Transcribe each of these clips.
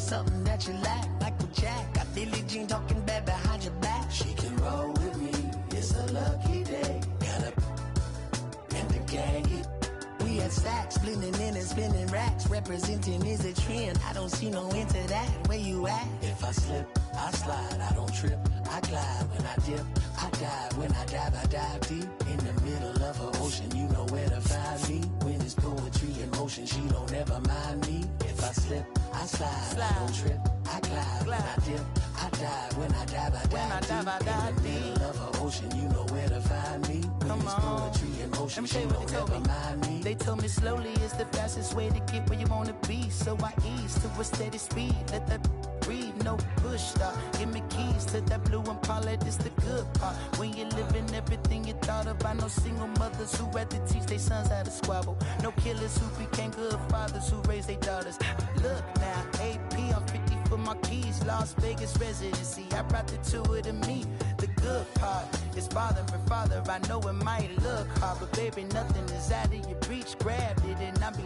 something that you like the Jack. Got Billie Jean talking bad behind your back. She can roll with me, it's a lucky day. Got a and the gang. We had stacks, blending in and spinning racks. Representing is a trend, I don't see no end to that. Where you at? If I slip, I slide, I don't trip. I glide when I dip, I dive. When I dive deep. In the middle of an ocean, you know where to find me. When it's poetry in motion, she don't ever mind me. If I slip, I slide, I don't trip. I glide when I dip, I dive. When I dive deep. In the middle of an ocean, you know where to find me. When it's poetry in motion, she don't ever mind me. They told me slowly is the fastest way to get where you wanna be. So I ease to a steady speed. Let that breathe, no push stop. Give me keys to that blue Impala, this the good part. When you're living everything you thought of. I know single mothers who rather teach their sons how to squabble. No killers who became good fathers who raised their daughters. Look now, AP, I'm 50 for my keys. Las Vegas residency, I brought the two to me. The good part is father and father. I know it might look hard, but baby, nothing is out of your reach. Grabbed it and I be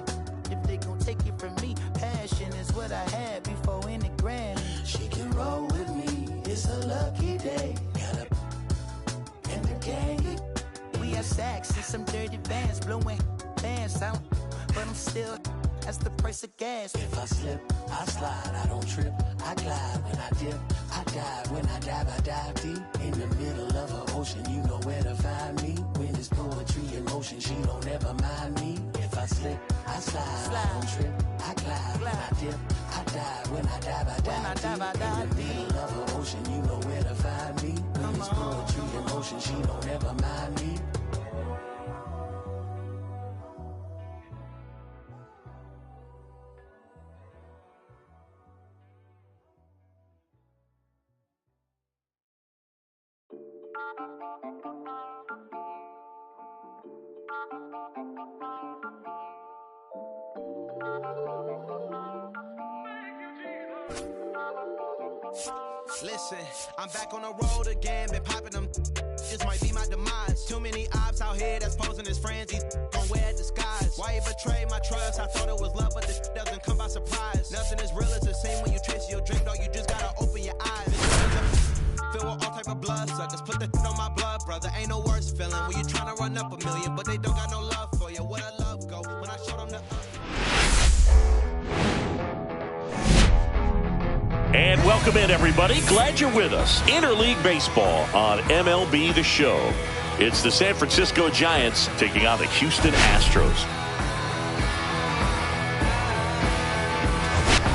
if they gon' take it from me. Passion is what I had before in the grand. She can roll with me, it's a lucky day. Got up in the gang. We have sacks and some dirty vans, blowing bands out, but I'm still, that's the price of gas. If I slip, I slide, I don't trip. I glide when I dip, I dive. When I dive deep. In the middle of an ocean, you know where to find me. When it's poetry in motion, she don't ever mind me. If I slip, I slide, I don't trip. I glide when I dip, I dive. When I dive deep. In the middle of an ocean, you know where to find me. When it's poetry in motion, she don't ever mind me. Listen, I'm back on the road again, been popping them. This might be my demise. Too many ops out here that's posing as friends. These gon' wear disguise. Why you betray my trust? I thought it was love, but this doesn't come by surprise. Nothing as real as the same when you trace your drink, though. You just gotta open your eyes. Filled with all type of blood suckers. Put the on my blood, brother. Ain't no worse feeling when you tryna run up a million, but they don't got no love for you. Where the love go? When I showed them the. And welcome in, everybody. Glad you're with us. Interleague Baseball on MLB The Show. It's the San Francisco Giants taking on the Houston Astros.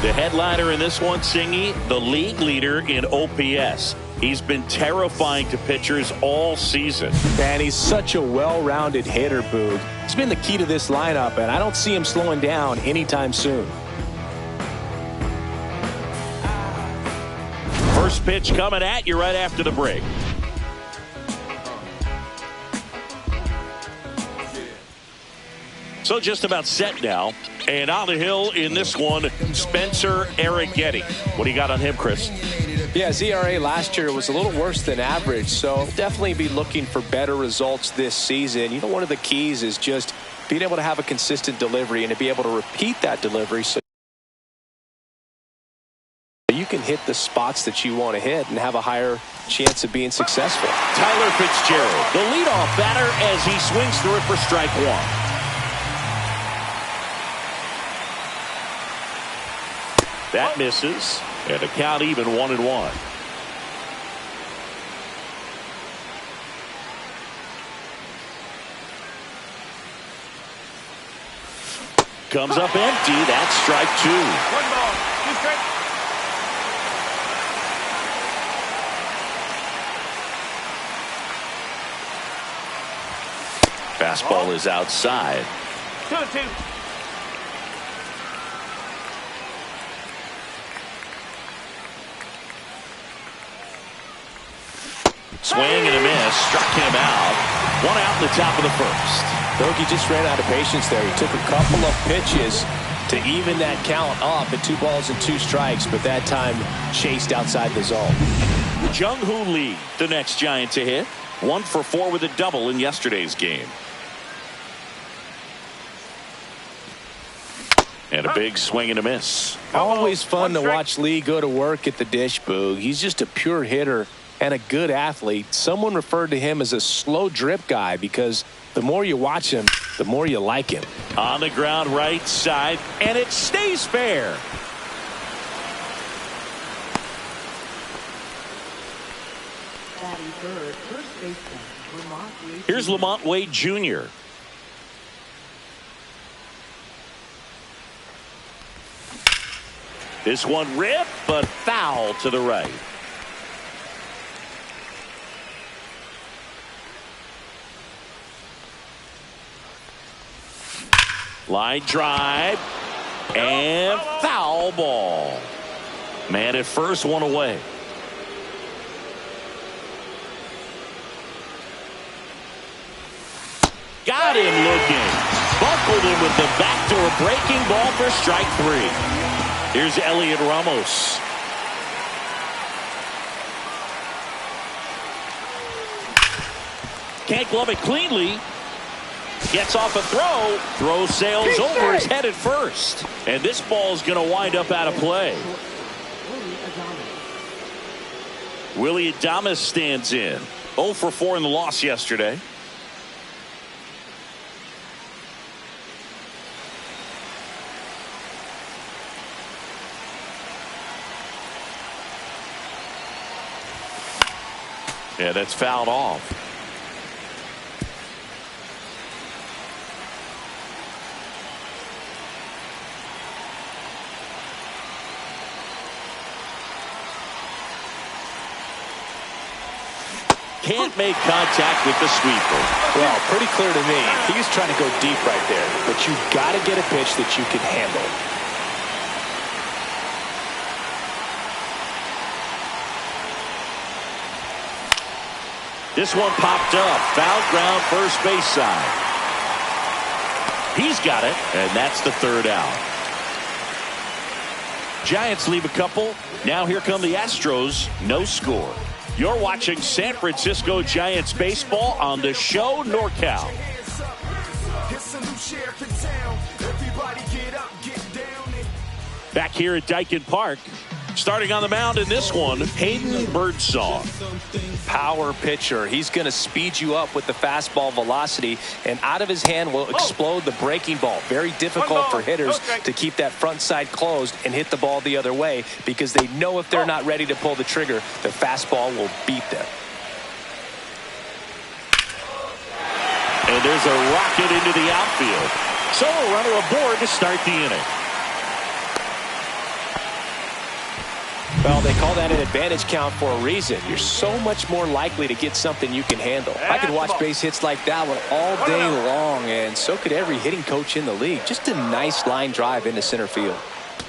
The headliner in this one, Singy, the league leader in OPS. He's been terrifying to pitchers all season. And he's such a well-rounded hitter, Boog. He's been the key to this lineup, and I don't see him slowing down anytime soon. First pitch coming at you right after the break. So just about set now. And on the hill in this one, Spencer Arrighetti. What do you got on him, Chris? Yeah, his ERA last year was a little worse than average, so definitely be looking for better results this season. You know, one of the keys is just being able to have a consistent delivery and to be able to repeat that delivery so you can hit the spots that you want to hit and have a higher chance of being successful. Tyler Fitzgerald, the leadoff batter, as he swings through it for strike one. That misses, and the count even 1-1. Comes up empty. That's strike two. One ball, two strikes. Fastball is outside. 2-2. Swing and a miss. Struck him out. One out in the top of the first. Bogey just ran out of patience there. He took a couple of pitches to even that count up at 2 balls and 2 strikes, but that time chased outside the zone. Jung-Hoo Lee, the next Giant to hit. 1 for 4 with a double in yesterday's game. And a big swing and a miss. Always fun to watch Lee go to work at the dish, Boog. He's just a pure hitter and a good athlete. Someone referred to him as a slow drip guy because the more you watch him, the more you like him. On the ground right side, and it stays fair. Here's Lamont Wade Jr. This one ripped, but foul to the right. Line drive and foul ball. Man at first, one away. Got him looking. Buckled him with the backdoor breaking ball for strike 3. Here's Elliot Ramos. Can't glove it cleanly. Gets off a throw. Throw sails over his head at first. And this ball is going to wind up out of play. Willie Adames stands in. 0 for 4 in the loss yesterday. Yeah, that's fouled off. Can't make contact with the sweeper. Well, pretty clear to me. He was trying to go deep right there. But you've got to get a pitch that you can handle. This one popped up. Foul ground, first base side. He's got it, and that's the third out. Giants leave a couple. Now here come the Astros. No score. You're watching San Francisco Giants baseball on the show NorCal. Back here at Dyken Park. Starting on the mound in this one, Hayden Birdsong. Power pitcher. He's going to speed you up with the fastball velocity, and out of his hand will explode the breaking ball. Very difficult for hitters to keep that front side closed and hit the ball the other way because they know if they're not ready to pull the trigger, the fastball will beat them. And there's a rocket into the outfield. So a runner aboard to start the inning. Well, they call that an advantage count for a reason. You're so much more likely to get something you can handle. I could watch base hits like that one all day long, and so could every hitting coach in the league. Just a nice line drive into center field.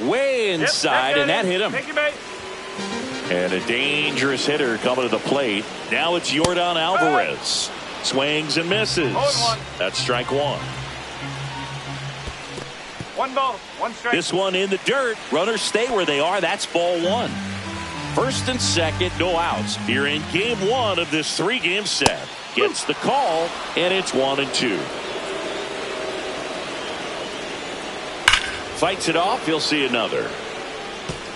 Way inside, and that hit him. And a dangerous hitter coming to the plate. Now it's Yordan Alvarez. Swings and misses. That's strike 1. 1 ball, 1 strike. This one in the dirt. Runners stay where they are. That's ball 1. First and second, no outs. Here in game 1 of this 3-game set. Gets the call, and it's 1-2. Fights it off. He'll see another.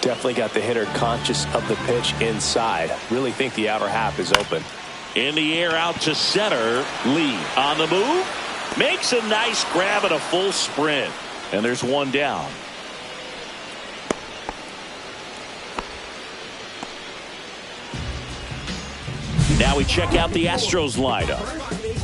Definitely got the hitter conscious of the pitch inside. Really think the outer half is open. In the air out to center. Lee on the move. Makes a nice grab at a full sprint. And there's one down. Now we check out the Astros lineup.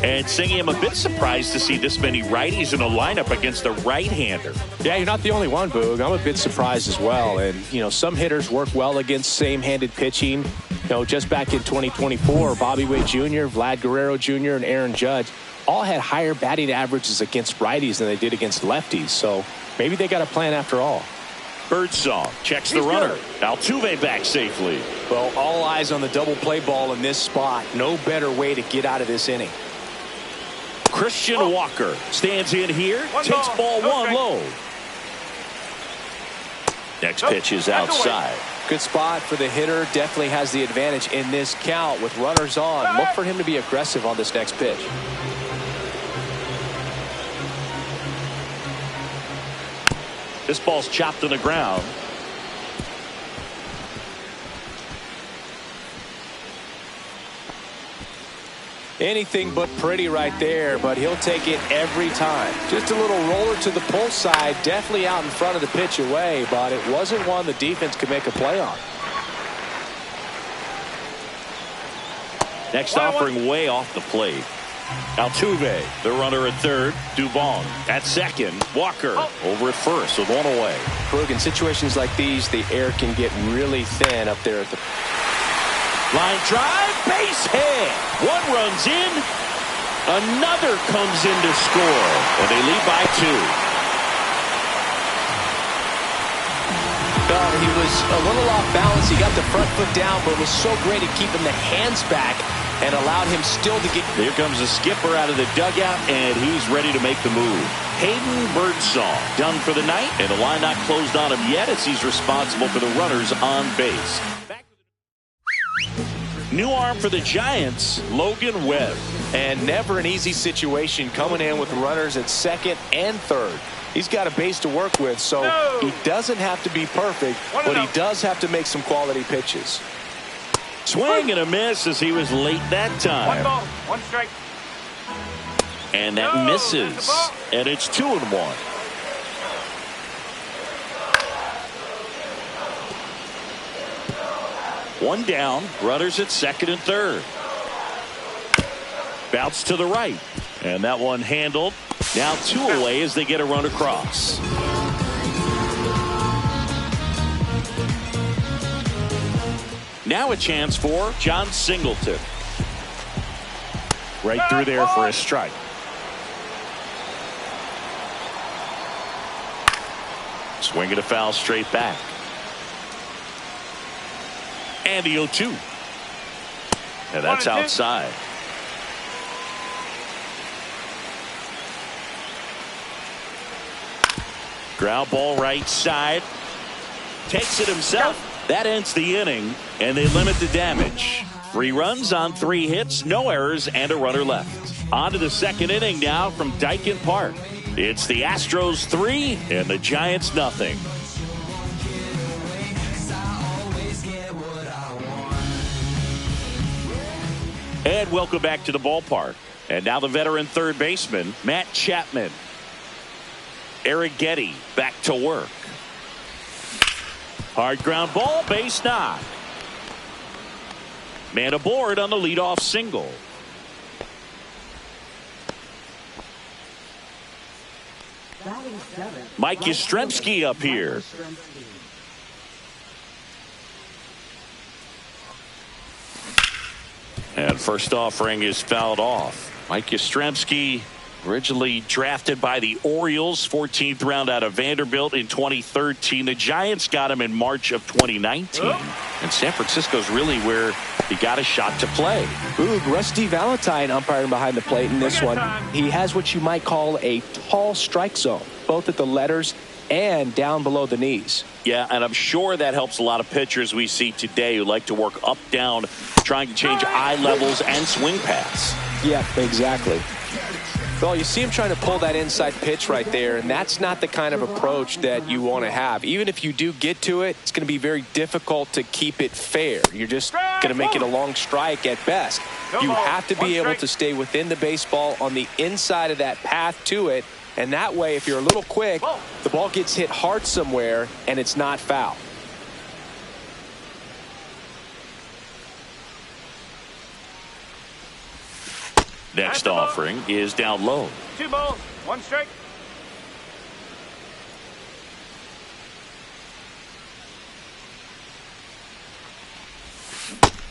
And Singy, I'm a bit surprised to see this many righties in a lineup against a right-hander. Yeah, you're not the only one, Boog. I'm a bit surprised as well. And, you know, some hitters work well against same-handed pitching. You know, just back in 2024, Bobby Witt Jr., Vlad Guerrero Jr., and Aaron Judge all had higher batting averages against righties than they did against lefties. So maybe they got a plan after all. Birdsong checks the runner. Altuve back safely. Well, all eyes on the double play ball in this spot. No better way to get out of this inning. Christian Walker stands in here. Takes ball 1 low. Next pitch is outside. Good spot for the hitter. Definitely has the advantage in this count with runners on. Look for him to be aggressive on this next pitch. This ball's chopped to the ground. Anything but pretty right there, but he'll take it every time. Just a little roller to the pull side, definitely out in front of the pitch away, but it wasn't one the defense could make a play on. Next offering way off the plate. Altuve, the runner at third. Dubon at second. Walker over at first with one away. Krug, in situations like these, the air can get really thin up there at the line drive, base hit. One runs in, another comes in to score, and they lead by 2. He was a little off balance. He got the front foot down, but it was so great at keeping the hands back and allowed him still to get. Here comes the skipper out of the dugout, and he's ready to make the move. Hayden Birdsong done for the night, and the line not closed on him yet as he's responsible for the runners on base. New arm for the Giants, Logan Webb. And never an easy situation coming in with runners at second and third. He's got a base to work with, so he doesn't have to be perfect, but he does have to make some quality pitches. Swing and a miss as he was late that time. 1 ball, 1 strike. And that misses. And it's 2-1. One down, runners at second and third. Bounce to the right. And that one handled. Now 2 away as they get a run across. Now a chance for John Singleton. Right through there for a strike. Swinging a foul straight back. And the 0-2. And that's outside. Ground ball right side. Takes it himself. That ends the inning, and they limit the damage. 3 runs on 3 hits, no errors, and a runner left. On to the second inning now from Daikin Park. It's the Astros 3 and the Giants nothing. And welcome back to the ballpark. And now the veteran third baseman, Matt Chapman. Eric Getty back to work. Hard ground ball, base knock. Man aboard on the leadoff single. Mike Yastrzemski up here. And first offering is fouled off. Mike Yastrzemski, originally drafted by the Orioles, 14th round out of Vanderbilt in 2013. The Giants got him in March of 2019. And San Francisco's really where he got a shot to play. Ooh, Rusty Valentine umpiring behind the plate in this one. He has what you might call a tall strike zone, both at the letters and down below the knees. Yeah, and I'm sure that helps a lot of pitchers we see today who like to work up, down, trying to change eye levels and swing paths. Yeah, exactly. Well, you see him trying to pull that inside pitch right there, and that's not the kind of approach that you want to have. Even if you do get to it, it's going to be very difficult to keep it fair. You're just going to make it a long strike at best. You have to be able to stay within the baseball on the inside of that path to it, and that way, if you're a little quick, the ball gets hit hard somewhere, and it's not foul. Next offering is down low. 2 balls, 1 strike.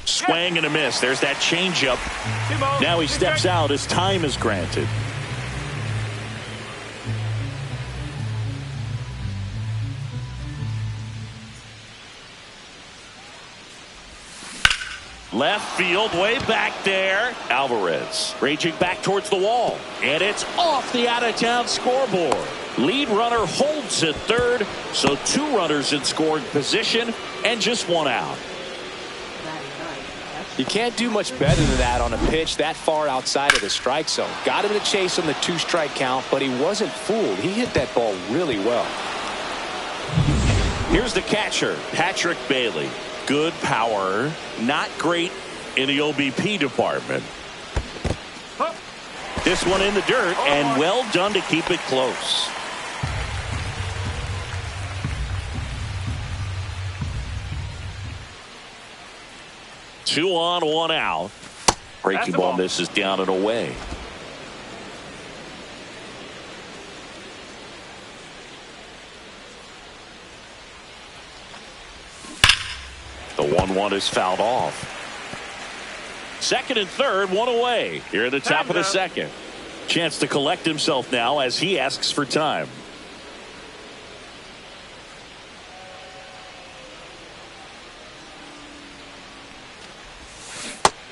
Swing and a miss. There's that changeup. Now he steps out as time is granted. Left field, way back there. Alvarez raging back towards the wall. And it's off the out-of-town scoreboard. Lead runner holds at third. So 2 runners in scoring position and just 1 out. You can't do much better than that on a pitch that far outside of the strike zone. Got him to chase on the 2-strike count, but he wasn't fooled. He hit that ball really well. Here's the catcher, Patrick Bailey. Good power, not great in the OBP department. This one in the dirt, and well done to keep it close. Two on, one out. Breaking ball misses down and away. The 1-1 is fouled off. Second and third, one away. Here at the top of the second. Chance to collect himself now as he asks for time.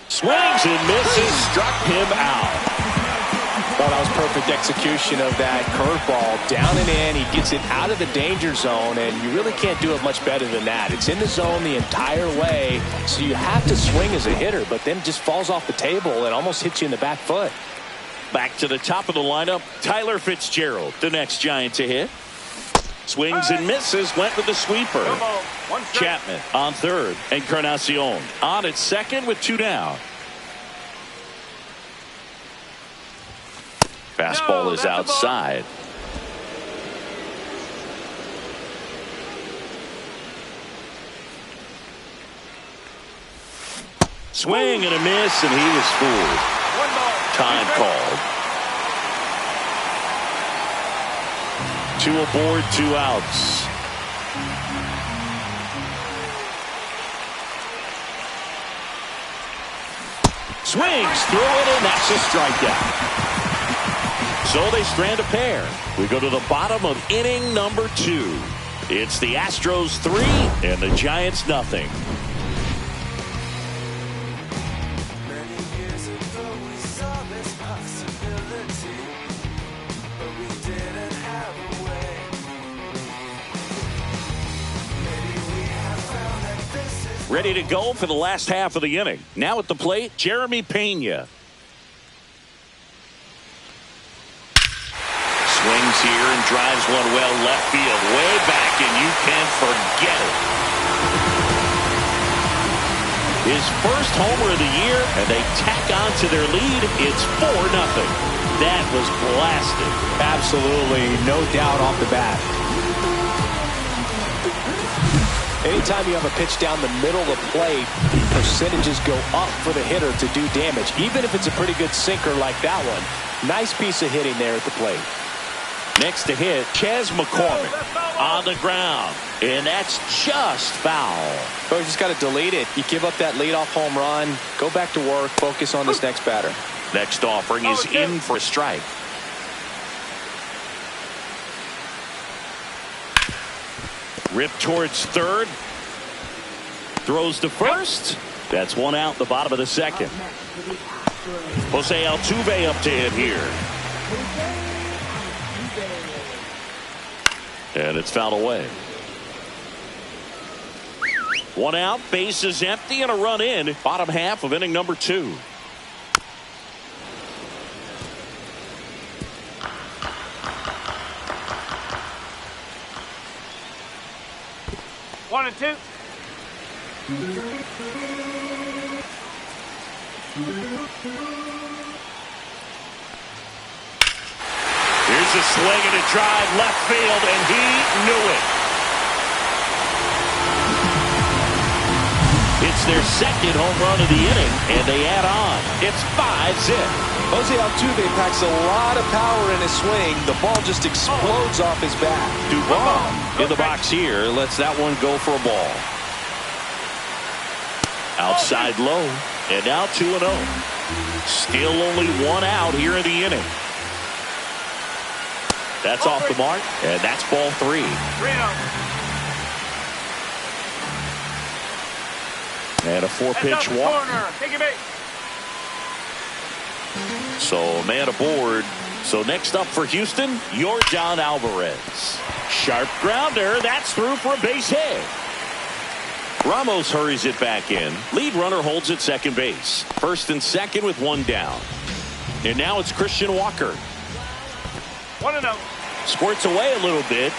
Swings and misses, struck him out. Well, that was perfect execution of that curveball. Down and in, he gets it out of the danger zone, and you really can't do it much better than that. It's in the zone the entire way, so you have to swing as a hitter, but then it just falls off the table and almost hits you in the back foot. Back to the top of the lineup, Tyler Fitzgerald, the next Giant to hit. Swings and misses, went with the sweeper. Chapman on third, Encarnacion on at second with two down. Fastball is outside. Swing and a miss, and he was fooled. Time called. Two aboard, two outs. Swings through it, and that's a strikeout. So they strand a pair. We go to the bottom of inning number 2. It's the Astros 3 and the Giants nothing. Many years ago we saw this possibility, but we didn't have a way. Maybe we have found that this is Ready to go for the last half of the inning. Now at the plate, Jeremy Pena. Swings here and drives one well left field, way back, and you can't forget it. His first homer of the year, and they tack on to their lead. It's 4-0. That was blasted. Absolutely, no doubt off the bat. Anytime you have a pitch down the middle of the plate, percentages go up for the hitter to do damage, even if it's a pretty good sinker like that one. Nice piece of hitting there at the plate. Next to hit, Chas McCormick on the ground, and that's just foul. So you just got to delete it. You give up that leadoff home run, go back to work, focus on this next batter. Next offering is in for a strike. Rip towards third. Throws to first. That's one out, the bottom of the second. Jose Altuve up to hit here. And it's fouled away. One out, base is empty, and a run in. Bottom half of inning number 2. One and two. Here's a swing and a drive left field, and he knew it. It's their second home run of the inning, and they add on. It's 5-zip. Jose Altuve packs a lot of power in his swing. The ball just explodes off his bat. Dubon in the box here lets that one go for a ball. Outside low, and now 2-0. Still only one out here in the inning. That's off the mark, and that's ball 3. 3-0. And a 4-pitch walk. Take it back. So man aboard. So next up for Houston, Yordan Alvarez. Sharp grounder. That's through for a base hit. Ramos hurries it back in. Lead runner holds at second base. First and second with one down. And now it's Christian Walker. 1-0. Squirts away a little bit.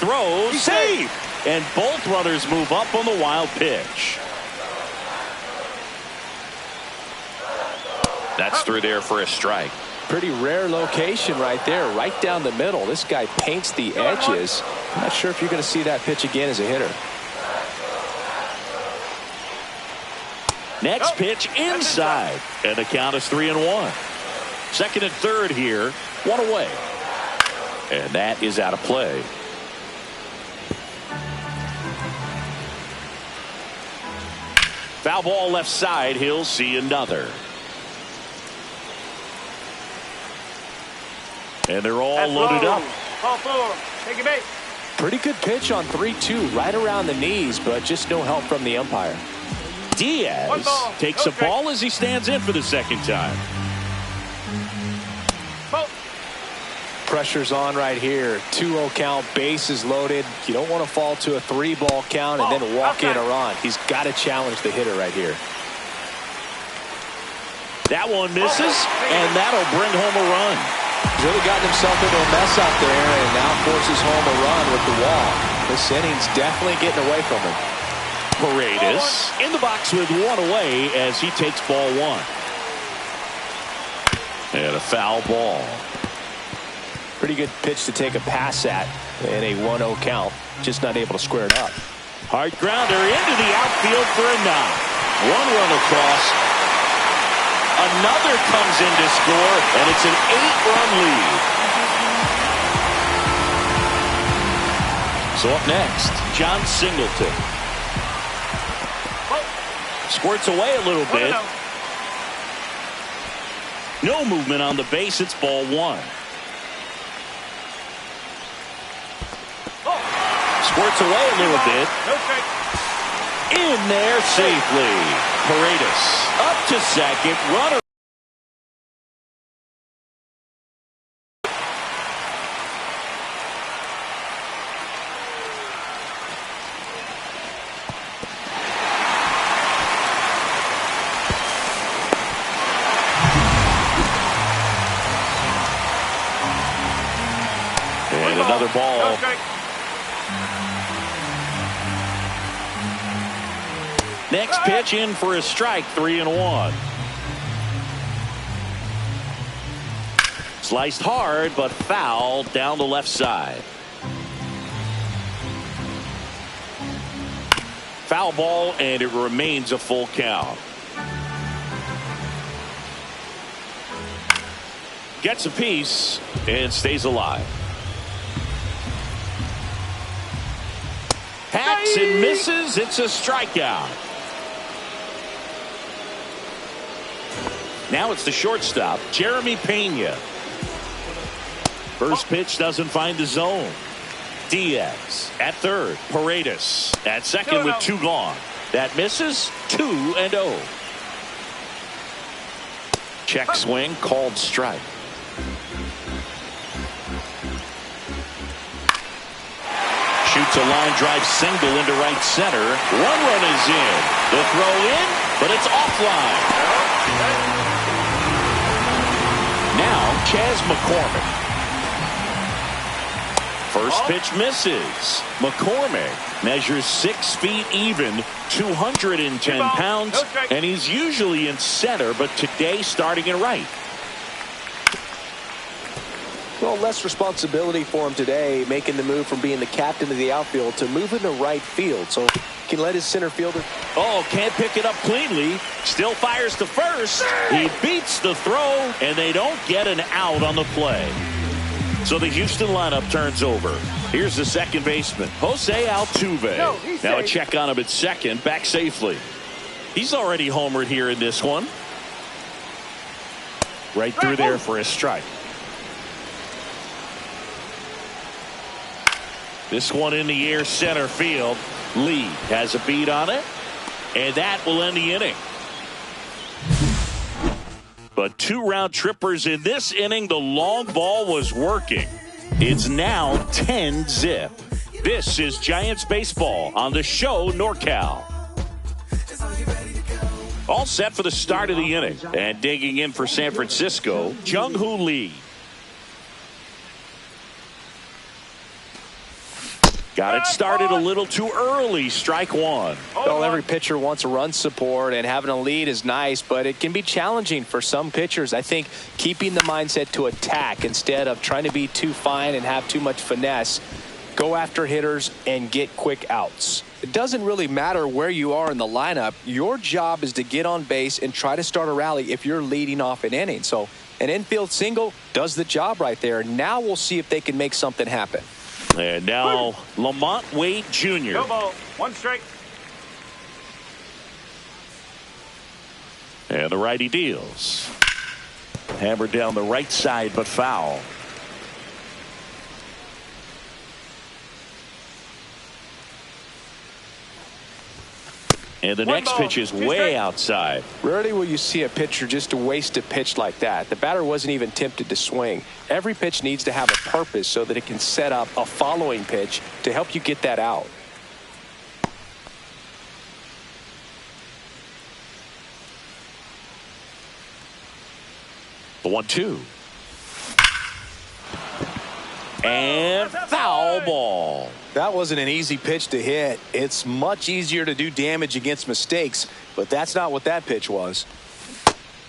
throws, save, and both runners move up on the wild pitch. That's through there for a strike. Pretty rare location right there, right down the middle. This guy paints the edges. I'm not sure if you're going to see that pitch again as a hitter. Next pitch inside, and the count is 3-1. Second and third here, one away. And that is out of play. Foul ball left side, he'll see another. And they're all loaded up. Call for. Take your bait. Pretty good pitch on 3-2, right around the knees, but just no help from the umpire. Diaz takes a ball as he stands in for the second time. Pressure's on right here. 2-0 count, bases loaded. You don't want to fall to a 3-ball count and then walk in a run. He's got to challenge the hitter right here. That one misses, and that'll bring home a run. He's really gotten himself into a mess out there and now forces home a run with the wall. This inning's definitely getting away from him. Paredes in the box with one away as he takes ball one. And a foul ball. Pretty good pitch to take a pass at in a 1-0 count. Just not able to square it up. Hard grounder into the outfield for a knock. One run across. Another comes in to score, and it's an 8-run lead. So up next, John Singleton. Squirts away a little bit. No movement on the base. It's ball one. Squirts away a little bit. In there safely. Paredes up to second. Runner. And another ball. Next pitch in for a strike, 3-1. Sliced hard, but foul down the left side. Foul ball, and it remains a full count. Gets a piece and stays alive. Hacks and misses. It's a strikeout. Now it's the shortstop, Jeremy Pena. First pitch doesn't find the zone. Diaz at third. Paredes at second with two gone. That misses. 2-0. Check swing called strike. Shoots a line drive single into right center. One run is in. The throw in, but it's offline. Now, Chas McCormick. First pitch misses. McCormick measures 6 feet even, 210 pounds, and he's usually in center, but today starting in right. Well, less responsibility for him today, making the move from being the captain of the outfield to moving to right field. So can let his center fielder. Oh, can't pick it up cleanly. Still fires to first. He beats the throw, and they don't get an out on the play. So the Houston lineup turns over. Here's the second baseman, Jose Altuve. Now a check on him at second, back safely. He's already homered here in this one. Right through there for a strike. This one in the air center field. Lee has a beat on it, and that will end the inning. But 2 round trippers in this inning. The long ball was working. It's now 10-zip. This is Giants baseball on the show NorCal. All set for the start of the inning. And digging in for San Francisco, Jung-Hoo Lee. Got it started a little too early. Strike one. Well, every pitcher wants a run support, and having a lead is nice, but it can be challenging for some pitchers. I think keeping the mindset to attack instead of trying to be too fine and have too much finesse. Go after hitters and get quick outs. It doesn't really matter where you are in the lineup. Your job is to get on base and try to start a rally if you're leading off an inning. So an infield single does the job right there. Now we'll see if they can make something happen. And now Lamont Wade Jr. No ball. One strike. And the righty deals. Hammered down the right side, but foul. And the next pitch is way outside. Rarely will you see a pitcher just waste a pitch like that. The batter wasn't even tempted to swing. Every pitch needs to have a purpose so that it can set up a following pitch to help you get that out. The 1-2. And foul ball. That wasn't an easy pitch to hit. It's much easier to do damage against mistakes, but that's not what that pitch was.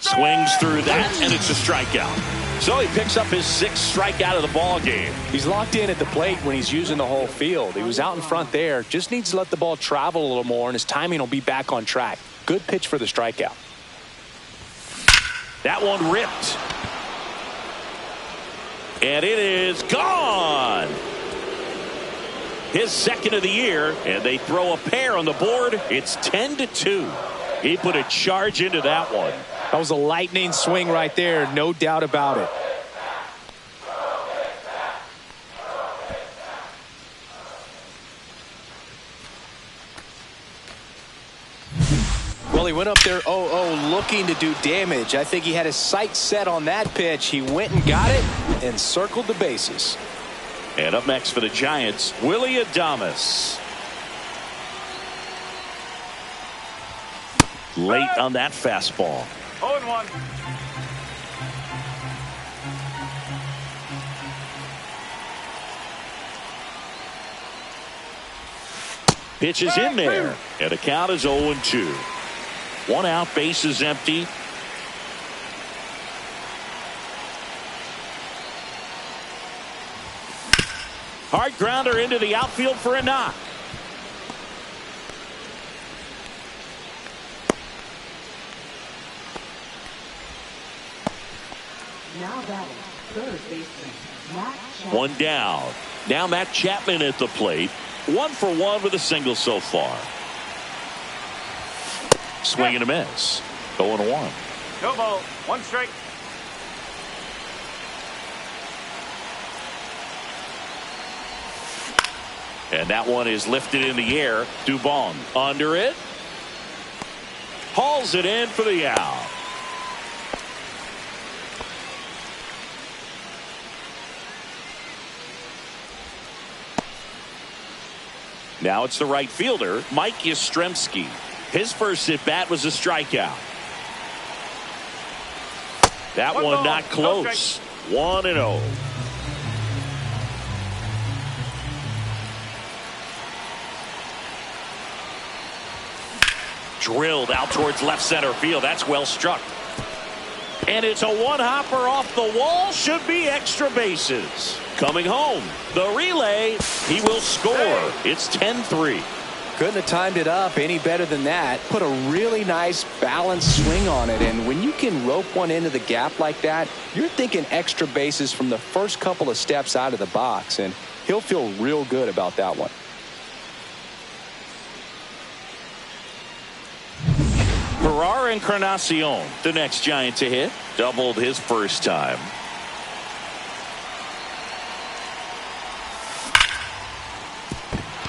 Swings through that, and it's a strikeout. So he picks up his 6th strikeout of the ball game. He's locked in at the plate when he's using the whole field. He was out in front there. Just needs to let the ball travel a little more, and his timing will be back on track. Good pitch for the strikeout. That one ripped. And it is gone. His 2nd of the year, and they throw a pair on the board. It's 10-2. He put a charge into that one. That was a lightning swing right there, no doubt about it. Well, he went up there 0-0 looking to do damage. I think he had his sights set on that pitch. He went and got it and circled the bases. And up next for the Giants, Willy Adames. Late on that fastball. 0-1. Pitch is in there, and the count is 0-2. 1 out, base is empty. Hard grounder into the outfield for a knock. Now batting, third baseman, Matt Chapman. 1 down. Now Matt Chapman at the plate. 1 for 1 with a single so far. Swing and a miss. 0-1. No ball. 1 strike. And that one is lifted in the air. Dubon under it. Hauls it in for the out. Now it's the right fielder, Mike Yastrzemski. His first at bat was a strikeout. That one not close. 1-0. Drilled out towards left center field. That's well struck. And it's a one-hopper off the wall. Should be extra bases. Coming home. The relay. He will score. It's 10-3. Couldn't have timed it up any better than that. Put a really nice balanced swing on it. And when you can rope one into the gap like that, you're thinking extra bases from the first couple of steps out of the box. And he'll feel real good about that one. Ferrar Encarnacion, the next Giant to hit. Doubled his first time.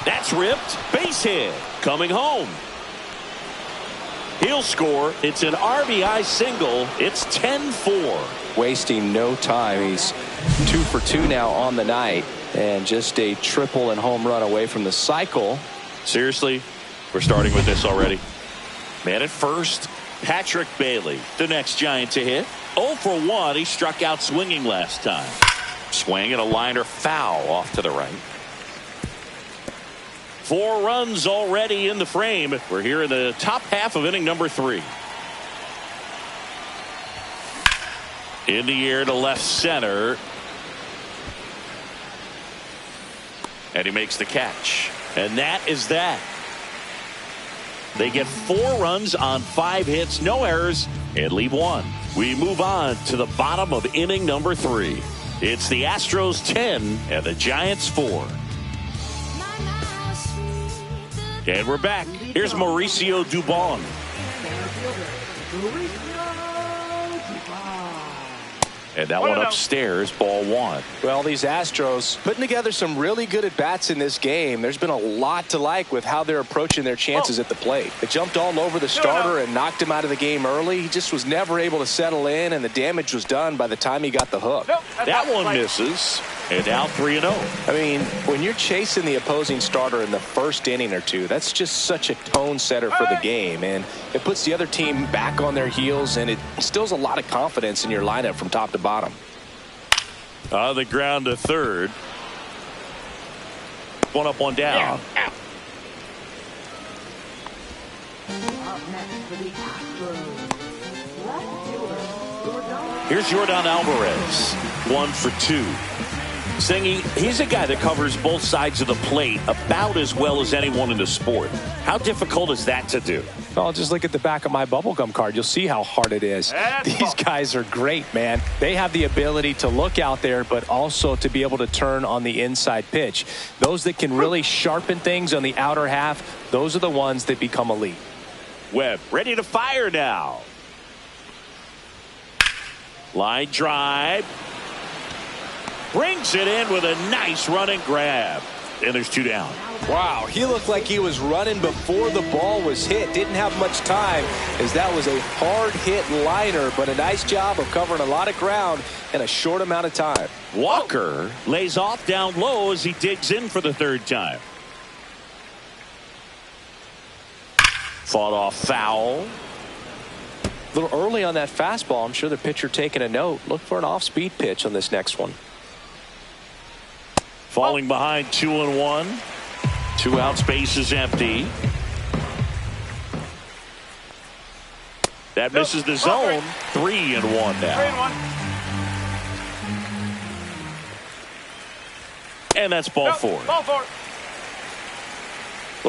That's ripped. Base hit. Coming home. He'll score. It's an RBI single. It's 10-4. Wasting no time. He's 2 for 2 now on the night. And just a triple and home run away from the cycle. Seriously? We're starting with this already. Man at first, Patrick Bailey, the next Giant to hit. 0 for 1. He struck out swinging last time. Swing and a liner foul off to the right. 4 runs already in the frame. We're here in the top half of inning number 3. In the air to left center. And he makes the catch. And that is that. They get 4 runs on 5 hits, no errors, and leave 1. We move on to the bottom of inning number 3. It's the Astros 10 and the Giants 4. And we're back. Here's Mauricio Dubon. And that one upstairs, ball 1. Well, these Astros putting together some really good at-bats in this game. There's been a lot to like with how they're approaching their chances at the plate. They jumped all over the starter and knocked him out of the game early. He just was never able to settle in, and the damage was done by the time he got the hook. That one misses. And now 3-0. I mean, when you're chasing the opposing starter in the first inning or two, that's just such a tone setter for the game. And it puts the other team back on their heels, and it instills a lot of confidence in your lineup from top to bottom. On the ground to third. 1 up, 1 down. Up next for the Astros, left fielder, Here's Yordan Alvarez. 1 for 2. Singy, he's a guy that covers both sides of the plate about as well as anyone in the sport. How difficult is that to do? Well, just look at the back of my bubblegum card. You'll see how hard it is. These guys are great, man. They have the ability to look out there, but also to be able to turn on the inside pitch. Those that can really sharpen things on the outer half, those are the ones that become elite. Webb ready to fire now. Line drive. Brings it in with a nice running grab. And there's 2 down. Wow, he looked like he was running before the ball was hit. Didn't have much time, as that was a hard hit liner, but a nice job of covering a lot of ground in a short amount of time. Walker lays off down low as he digs in for the 3rd time. Fought off foul. A little early on that fastball. I'm sure the pitcher taking a note. Look for an off-speed pitch on this next one. Falling behind 2-1. 2 outs, base is empty. That misses the zone. 3-1 now. 3-1. And that's ball 4. Ball 4.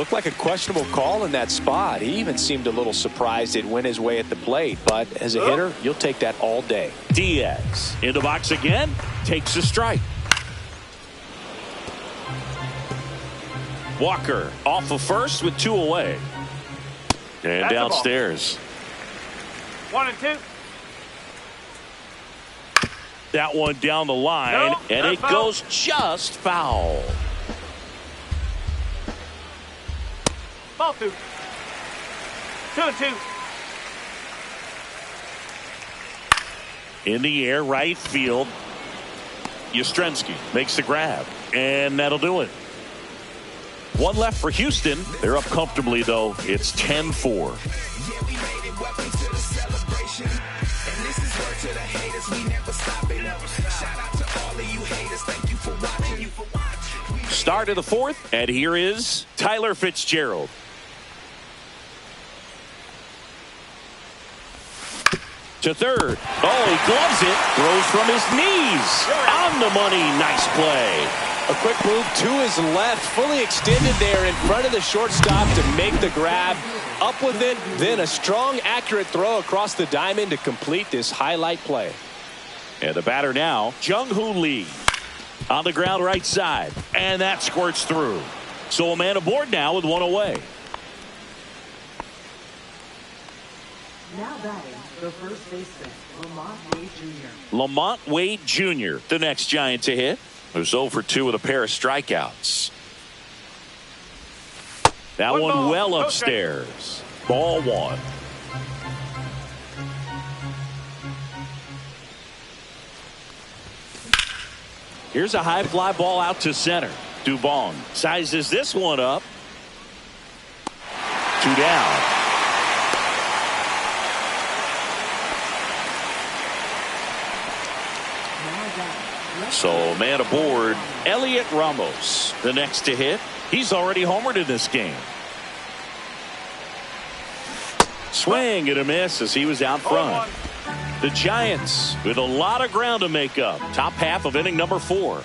Looked like a questionable call in that spot. He even seemed a little surprised it went his way at the plate. But as a hitter, you'll take that all day. Diaz in the box again. Takes a strike. Walker off of first with 2 away. And That's downstairs. 1 and 2. That one down the line. No, and it foul. goes just foul. Ball 2. 2 and 2. In the air, right field. Yastrzemski makes the grab. And that'll do it. 1 left for Houston. They're up comfortably, though. It's 10-4. Start of the 4th, and here is Tyler Fitzgerald. To third. Oh, he gloves it. Throws from his knees. On the money. Nice play. A quick move to his left, fully extended there in front of the shortstop to make the grab. Up with it, then a strong, accurate throw across the diamond to complete this highlight play. And the batter now, Jung-Hoo Lee. On the ground right side. And that squirts through. So a man aboard now with 1 away. now batting the first baseman, Lamont Wade Jr. Lamont Wade Jr., the next Giant to hit, who's 0 for 2 with a pair of strikeouts. That one well upstairs. Ball 1. Here's a high fly ball out to center. Dubon sizes this one up. 2 down. Now batting So man aboard, Elliot Ramos, the next to hit. He's already homered in this game. Swing and a miss as he was out front. The Giants with a lot of ground to make up. Top half of inning number 4.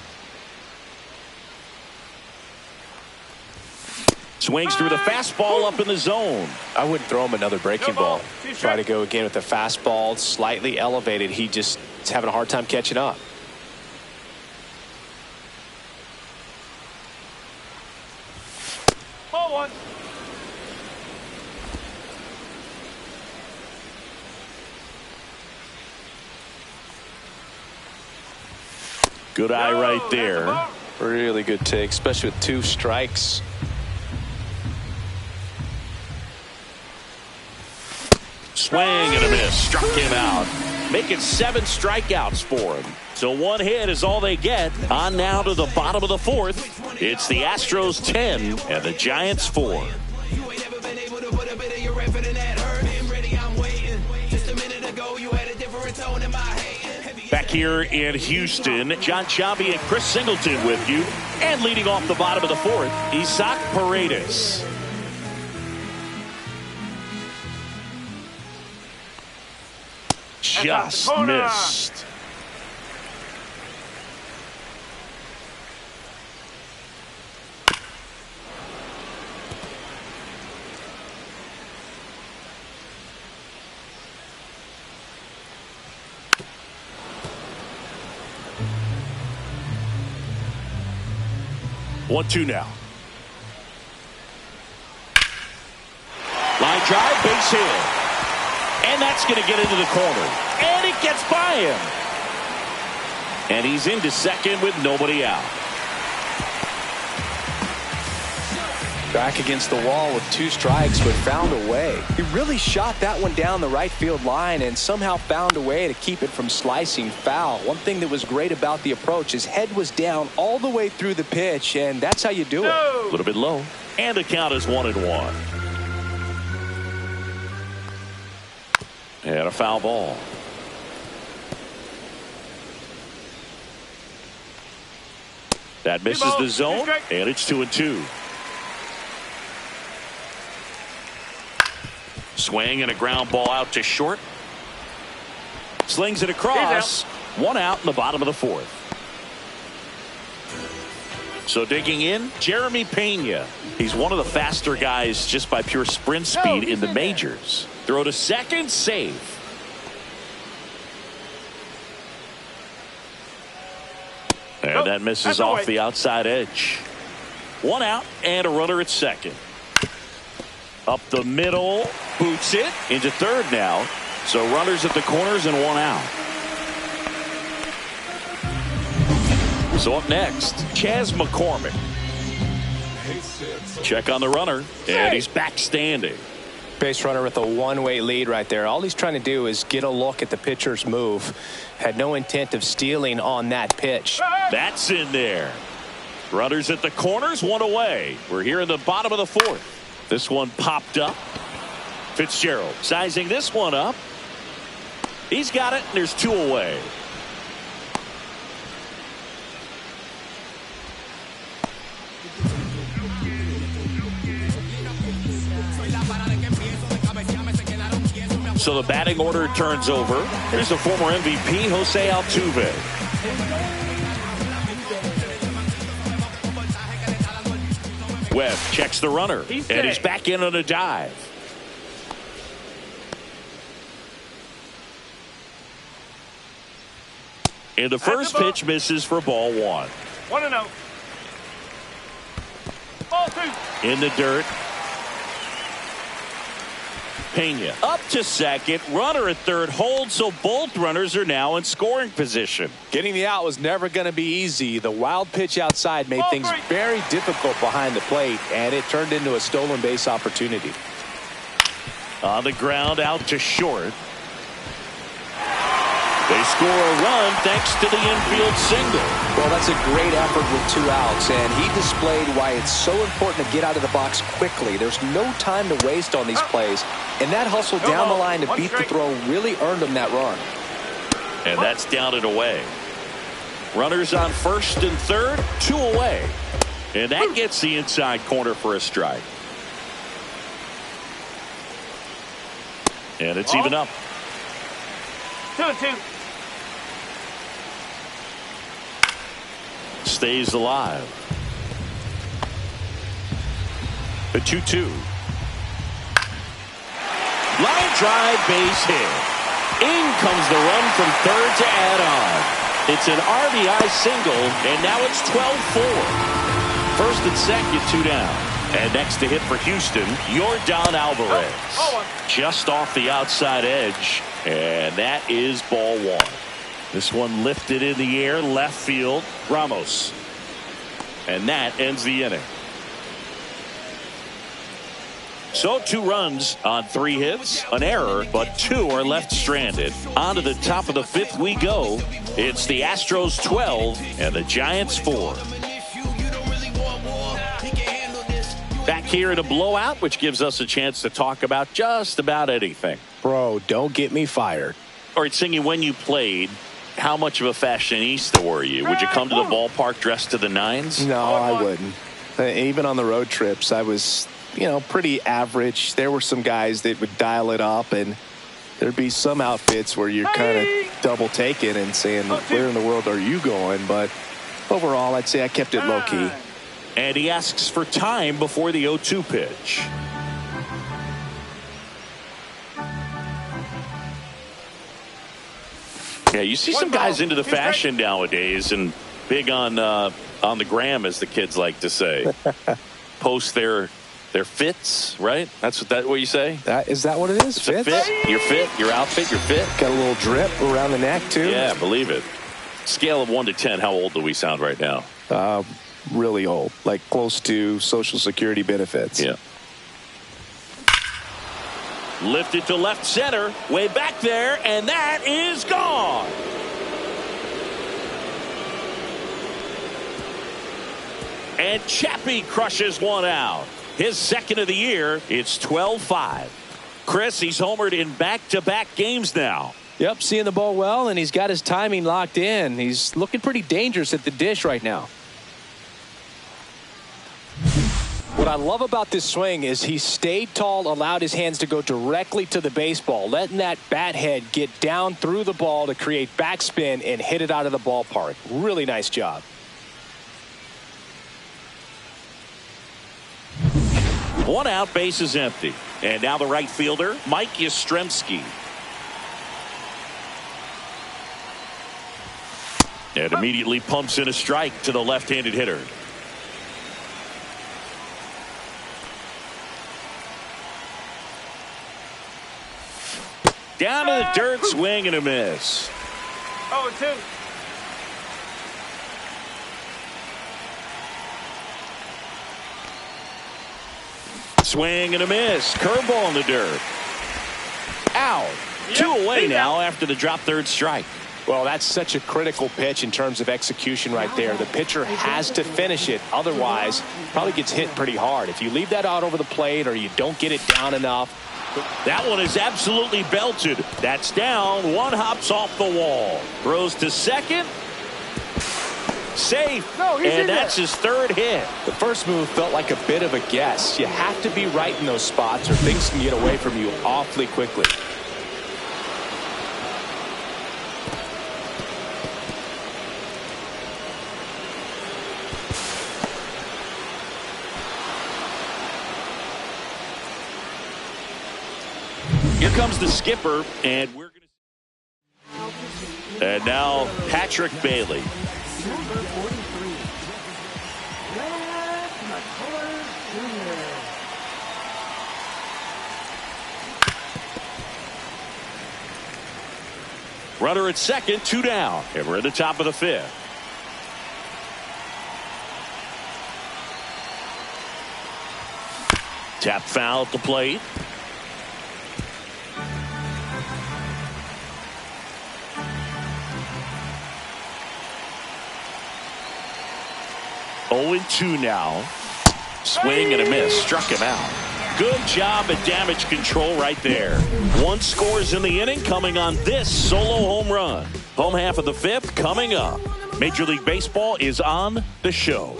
Swings through the fastball up in the zone. I wouldn't throw him another breaking ball. Try to go again with the fastball slightly elevated. He just is having a hard time catching up. Ball 1. Good eye right there. Really good take, especially with 2 strikes. Swing and a miss. Struck him out. Making 7 strikeouts for him. So 1 hit is all they get. On now to the bottom of the 4th. It's the Astros 10 and the Giants 4. Back here in Houston, John Chavi and Chris Singleton with you. And leading off the bottom of the 4th, Isaac Paredes. Just missed. One, 2 now. Line drive, base hit. And that's going to get into the corner. And it gets by him. And he's into second with nobody out. Back against the wall with 2 strikes, but found a way. He really shot that one down the right field line and somehow found a way to keep it from slicing foul. One thing that was great about the approach, his head was down all the way through the pitch, and that's how you do it. A little bit low. And the count is 1-1. And a foul ball. That misses the zone, and it's 2-2. Swing and a ground ball out to short. Slings it across. 1 out in the bottom of the 4th. So digging in, Jeremy Pena. He's one of the faster guys just by pure sprint speed in the majors. Throw to second, safe. And that misses off the outside edge. 1 out and a runner at second. Up the middle, boots it into third now. So runners at the corners and 1 out. So up next, Chas McCormick. Check on the runner, and he's back standing. Base runner with a 1-way lead right there. All he's trying to do is get a look at the pitcher's move. Had no intent of stealing on that pitch. That's in there. Runners at the corners, 1 away. We're here in the bottom of the 4th. This one popped up. Fitzgerald sizing this one up. He's got it, and there's 2 away. So the batting order turns over. Here's the former MVP, Jose Altuve. Webb checks the runner, and he's back in on a dive. And the first pitch misses for ball 1. 1-0. Ball 2. In the dirt. Pena up to second, runner at third, hold, so both runners are now in scoring position. Getting the out was never going to be easy. The wild pitch outside made things very difficult behind the plate, and it turned into a stolen base opportunity. On the ground, out to short. They score a run thanks to the infield single. Well, that's a great effort with 2 outs, and he displayed why it's so important to get out of the box quickly. There's no time to waste on these plays, and that hustle down the line to beat the throw really earned him that run. And that's down and away. Runners on first and third, 2 away. And that gets the inside corner for a strike. And it's even up. 2-2. Stays alive. The 2-2. Line drive, base hit. In comes the run from third to add on. It's an RBI single, and now it's 12-4. First and second, 2 down. And next to hit for Houston, Yordan Alvarez. Just off the outside edge, and that is ball 1. This one lifted in the air, left field, Ramos. And that ends the inning. So 2 runs on 3 hits, an error, but 2 are left stranded. On to the top of the 5th we go. It's the Astros 12 and the Giants 4. Back here in a blowout, which gives us a chance to talk about just about anything. Bro, don't get me fired. All right, Singy, when you played, how much of a fashionista were you? Would you come to the ballpark dressed to the nines? No, I wouldn't. Even on the road trips, I was, pretty average. There were some guys that would dial it up, and there'd be some outfits where you're kind of double taking and saying, where in the world are you going? But overall, I'd say I kept it low key. And he asks for time before the 0-2 pitch. Yeah, you see some guys into the fashion nowadays and big on the gram, as the kids like to say. Post their fits, right? That's what you say? Is that what it is? It's a fit. Your fit, your outfit, your fit. Got a little drip around the neck, too. Yeah, believe it. Scale of 1 to 10, how old do we sound right now? Really old, like close to Social Security benefits. Yeah. Lifted to left center, way back there, and that is gone. And Chappie crushes one out. His second of the year. It's 12-5. Chris, he's homered in back-to-back games now. Yep, seeing the ball well, and he's got his timing locked in. He's looking pretty dangerous at the dish right now. What I love about this swing is he stayed tall, allowed his hands to go directly to the baseball, letting that bat head get down through the ball to create backspin and hit it out of the ballpark. Really nice job. One out, base is empty. And now the right fielder, Mike Yastrzemski. And immediately pumps in a strike to the left-handed hitter. Down to the dirt, swing and a miss. 0-2. Swing and a miss. Curveball in the dirt. Out. Yep. 2 away now after the drop third strike. Well, that's such a critical pitch in terms of execution right there. The pitcher has to finish it. Otherwise, probably gets hit pretty hard. If you leave that out over the plate or you don't get it down enough. That one is absolutely belted. That's down. One hops off the wall. Throws to second. Safe. And that's his third hit. The first move felt like a bit of a guess. You have to be right in those spots or things can get away from you awfully quickly. Here comes the skipper, and we're going to. And now Patrick Bailey. Number 43. Runner at second, 2 down, and we're at the top of the 5th. Tap foul at the plate. Oh, 0-2 now. Swing and a miss. Struck him out. Good job at damage control right there. 1 scores in the inning coming on this solo home run. Home half of the 5th coming up. Major League Baseball is on the show.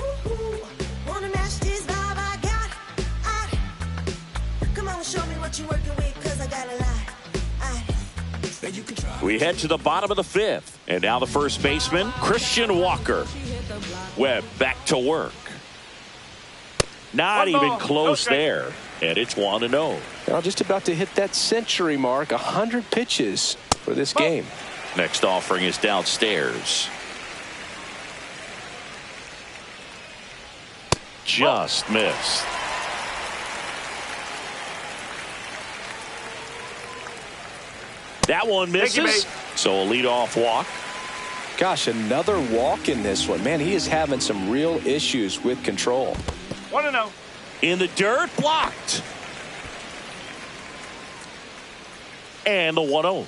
We head to the bottom of the fifth. And now the first baseman, Christian Walker. Webb back to work. Not even close there. And it's 1-0. Now just about to hit that century mark. 100 pitches for this game. Next offering is downstairs. Just missed. That one misses. So a leadoff walk. Gosh, another walk in this one. Man, he is having some real issues with control. 1-0. In the dirt, blocked. And the 1-0.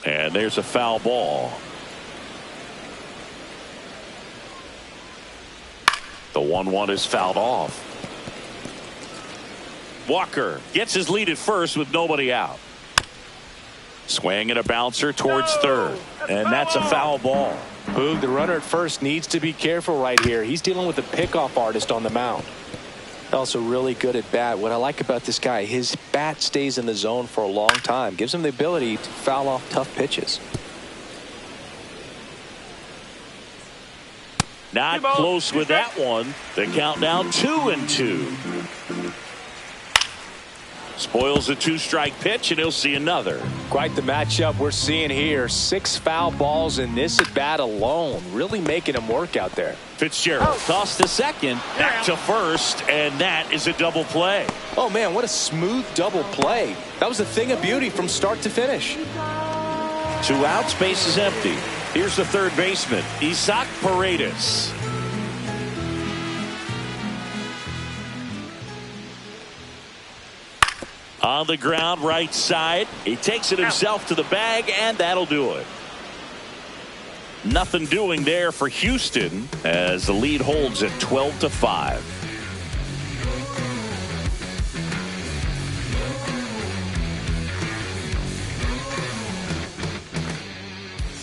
And there's a foul ball. The 1-1 is fouled off. Walker gets his lead at first with nobody out. Swing and a bouncer towards third. And that's a foul ball. Boog, the runner at first needs to be careful right here. He's dealing with a pickoff artist on the mound. Also really good at bat. What I like about this guy, his bat stays in the zone for a long time. Gives him the ability to foul off tough pitches. Not close with that one. The count down 2-2. Spoils a 2-strike pitch, and he'll see another. Quite the matchup we're seeing here. 6 foul balls in this at bat alone. Really making him work out there. Fitzgerald tossed to second, back to first, and that is a double play. Oh man, what a smooth double play. That was a thing of beauty from start to finish. 2 outs, base is empty. Here's the third baseman, Isaac Paredes. On the ground, right side. He takes it himself to the bag, and that'll do it. Nothing doing there for Houston as the lead holds at 12-5.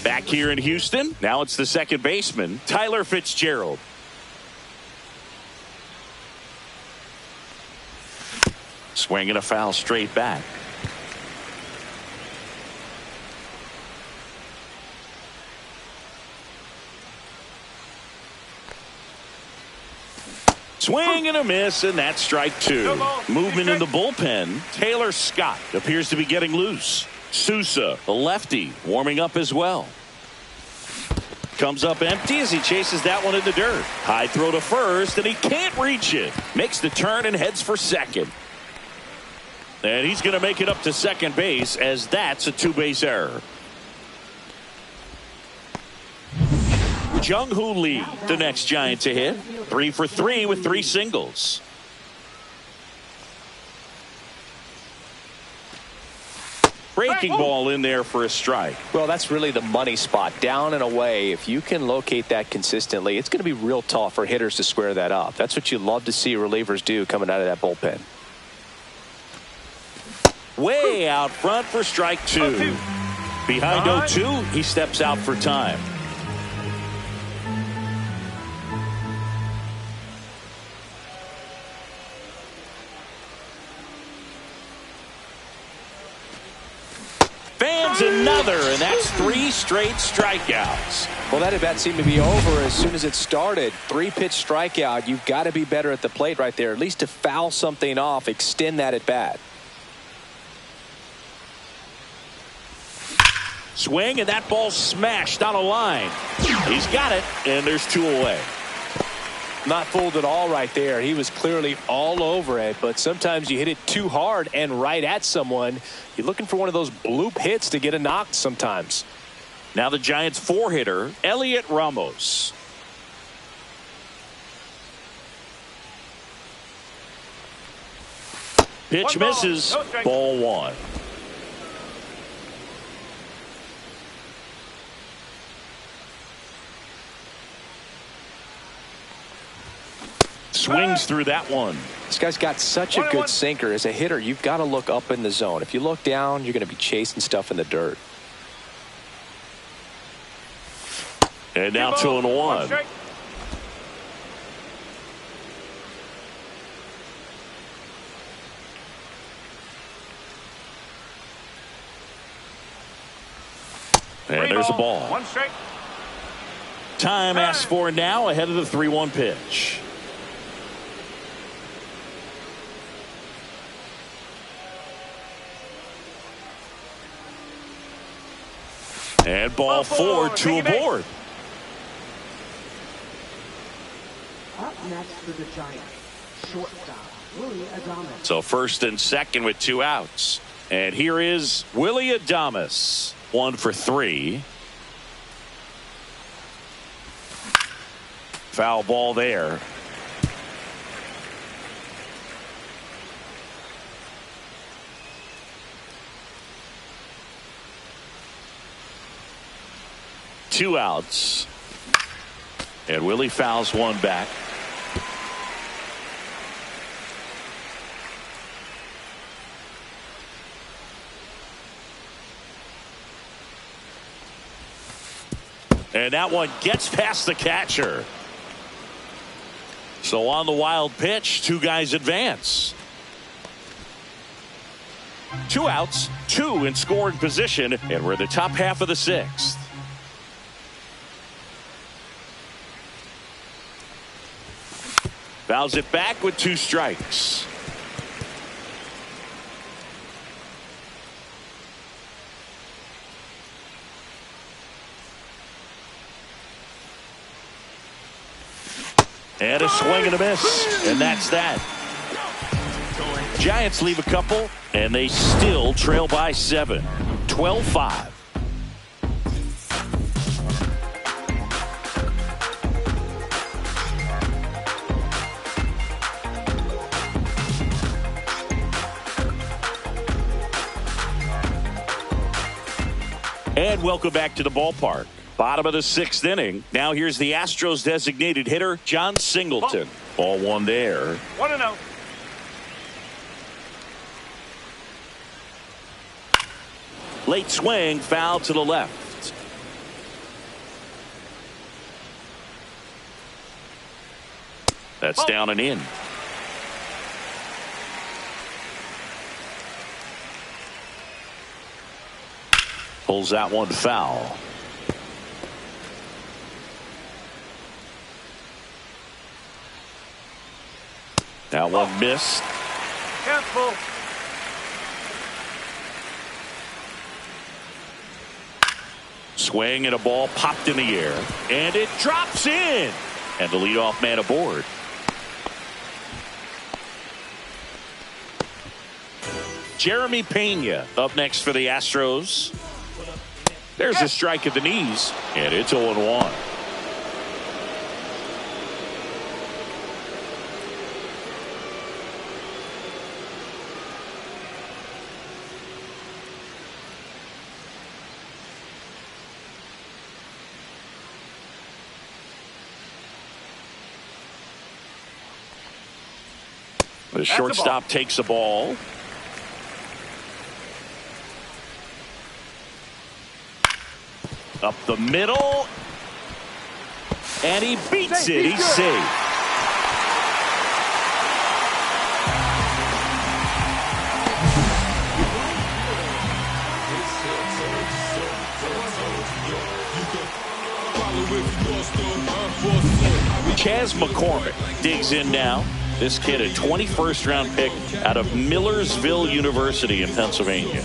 Back here in Houston, now it's the second baseman, Tyler Fitzgerald. Swinging a foul straight back. Swing and a miss, and that's strike 2. Movement in the bullpen. Taylor Scott appears to be getting loose. Sousa, the lefty, warming up as well. Comes up empty as he chases that one in the dirt. High throw to first, and he can't reach it. Makes the turn and heads for second. And he's going to make it up to second base as that's a 2-base error. Jung-Hoo Lee, the next Giant to hit. 3 for 3 with 3 singles. Breaking ball in there for a strike. Well, that's really the money spot. Down and away. If you can locate that consistently, it's going to be real tough for hitters to square that up. That's what you love to see relievers do coming out of that bullpen. Way out front for strike 2. Behind 0-2, he steps out for time. Fans another, and that's 3 straight strikeouts. Well, that at bat seemed to be over as soon as it started. 3-pitch strikeout. You've got to be better at the plate right there, at least to foul something off, extend that at bat. Swing, and that ball smashed on a line. He's got it, and there's 2 away. Not fooled at all right there. He was clearly all over it, but sometimes you hit it too hard and right at someone. You're looking for one of those bloop hits to get a knock sometimes. Now the Giants' 4-hitter, Elliot Ramos. Pitch misses, ball 1. Swings through that one. This guy's got such a good sinker. As a hitter, you've got to look up in the zone. If you look down, you're going to be chasing stuff in the dirt. And now 2-1. And there's a ball. 1 strike. Time asked for now ahead of the 3-1 pitch. And ball 4, 2 aboard. Up next for the Giants, shortstop Willie Adames. So first and second with 2 outs. And here is Willie Adames. 1 for 3. Foul ball there. Two outs. And Willie fouls one back. And that one gets past the catcher. So on the wild pitch, 2 guys advance. 2 outs, 2 in scoring position, and we're in the top half of the 6th. Fouls it back with 2 strikes. And a swing and a miss. And that's that. Giants leave a couple, and they still trail by 7. 12-5. And welcome back to the ballpark. Bottom of the 6th inning. Now here's the Astros designated hitter, John Singleton. Ball 1 there. 1-0. Late swing, foul to the left. That's down and in. Pulls that one foul. That one missed. Careful. Swing and a ball popped in the air. And it drops in. And the leadoff man aboard. Jeremy Pena up next for the Astros. There's a strike at the knees. And it's 0-1. The shortstop takes the ball. Up the middle. And he beats it. He's safe. Chas McCormick digs in now. This kid, a 21st round pick out of Millersville University in Pennsylvania.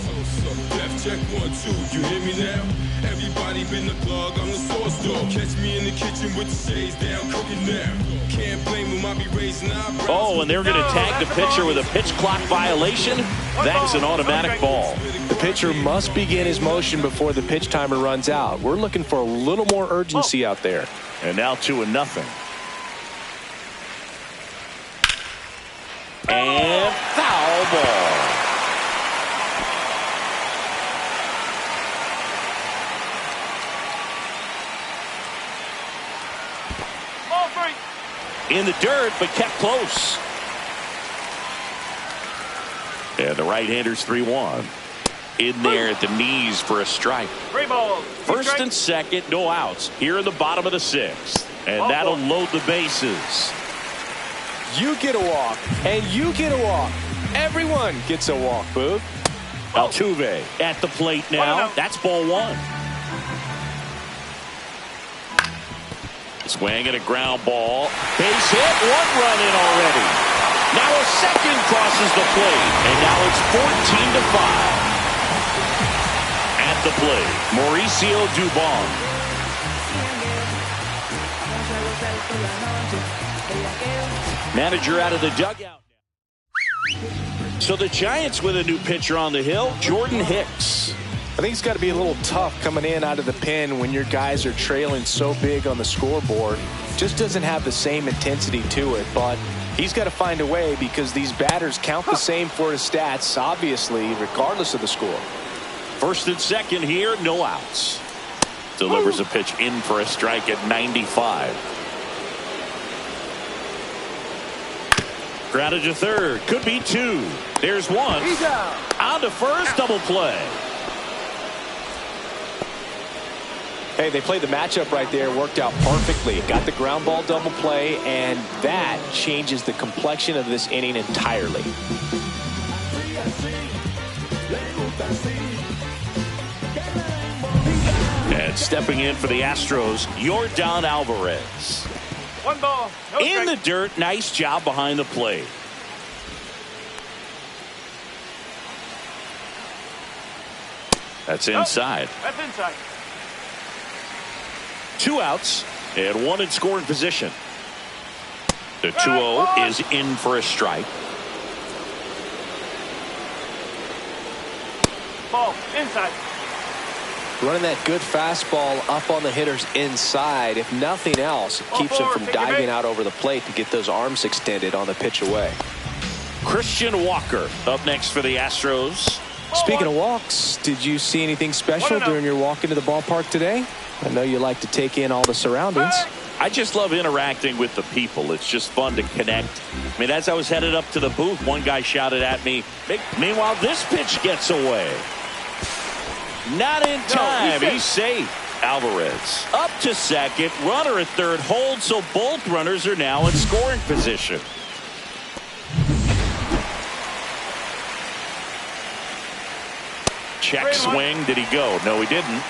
Check 1, 2, you hear me now? Everybody been the plug, I'm the source dog. Catch me in the kitchen with the shades down, cooking now. Can't blame them, I be raising eyebrows. Oh, and they're going to tag the pitcher with a pitch clock violation. That's an automatic ball. The pitcher must begin his motion before the pitch timer runs out. We're looking for a little more urgency out there. And now 2-0. And foul ball. In the dirt, but kept close. And the right-hander's 3-1. in there at the knees for a strike. 3 balls. First and second, no outs here in the bottom of the 6th. And that'll load the bases. You get a walk, and you get a walk. Everyone gets a walk, Boog. Altuve at the plate now. That's ball 1. Swing and a ground ball. Base hit. 1 run in already. Now a second crosses the plate. And now it's 14-5. At the plate, Mauricio Dubon. Manager out of the dugout. So the Giants with a new pitcher on the hill, Jordan Hicks. I think it's got to be a little tough coming in out of the pen when your guys are trailing so big on the scoreboard. Just doesn't have the same intensity to it, but he's got to find a way because these batters count the same for his stats, obviously, regardless of the score. First and second here, no outs. Delivers a pitch in for a strike at 95. Grounded to third. Could be 2. There's 1. He's out. On to first. Double play. Hey, they played the matchup right there. Worked out perfectly. Got the ground ball double play, and that changes the complexion of this inning entirely. And stepping in for the Astros, Yordan Alvarez. 1 ball. No in strike. the dirt. Nice job behind the plate. That's inside. That's inside. 2 outs and 1 in scoring position. The 2-0 is in for a strike. Ball. Inside. Running that good fastball up on the hitter's inside. If nothing else, it keeps him from diving out over the plate to get those arms extended on the pitch away. Christian Walker up next for the Astros. Speaking of walks, did you see anything special during your walk into the ballpark today? I know you like to take in all the surroundings. I just love interacting with the people. It's just fun to connect. I mean, as I was headed up to the booth, one guy shouted at me. Meanwhile, this pitch gets away. Not in time. He's safe. Alvarez up to second. Runner at third. Hold, so both runners are now in scoring position. Check swing. Did he go? No, he didn't.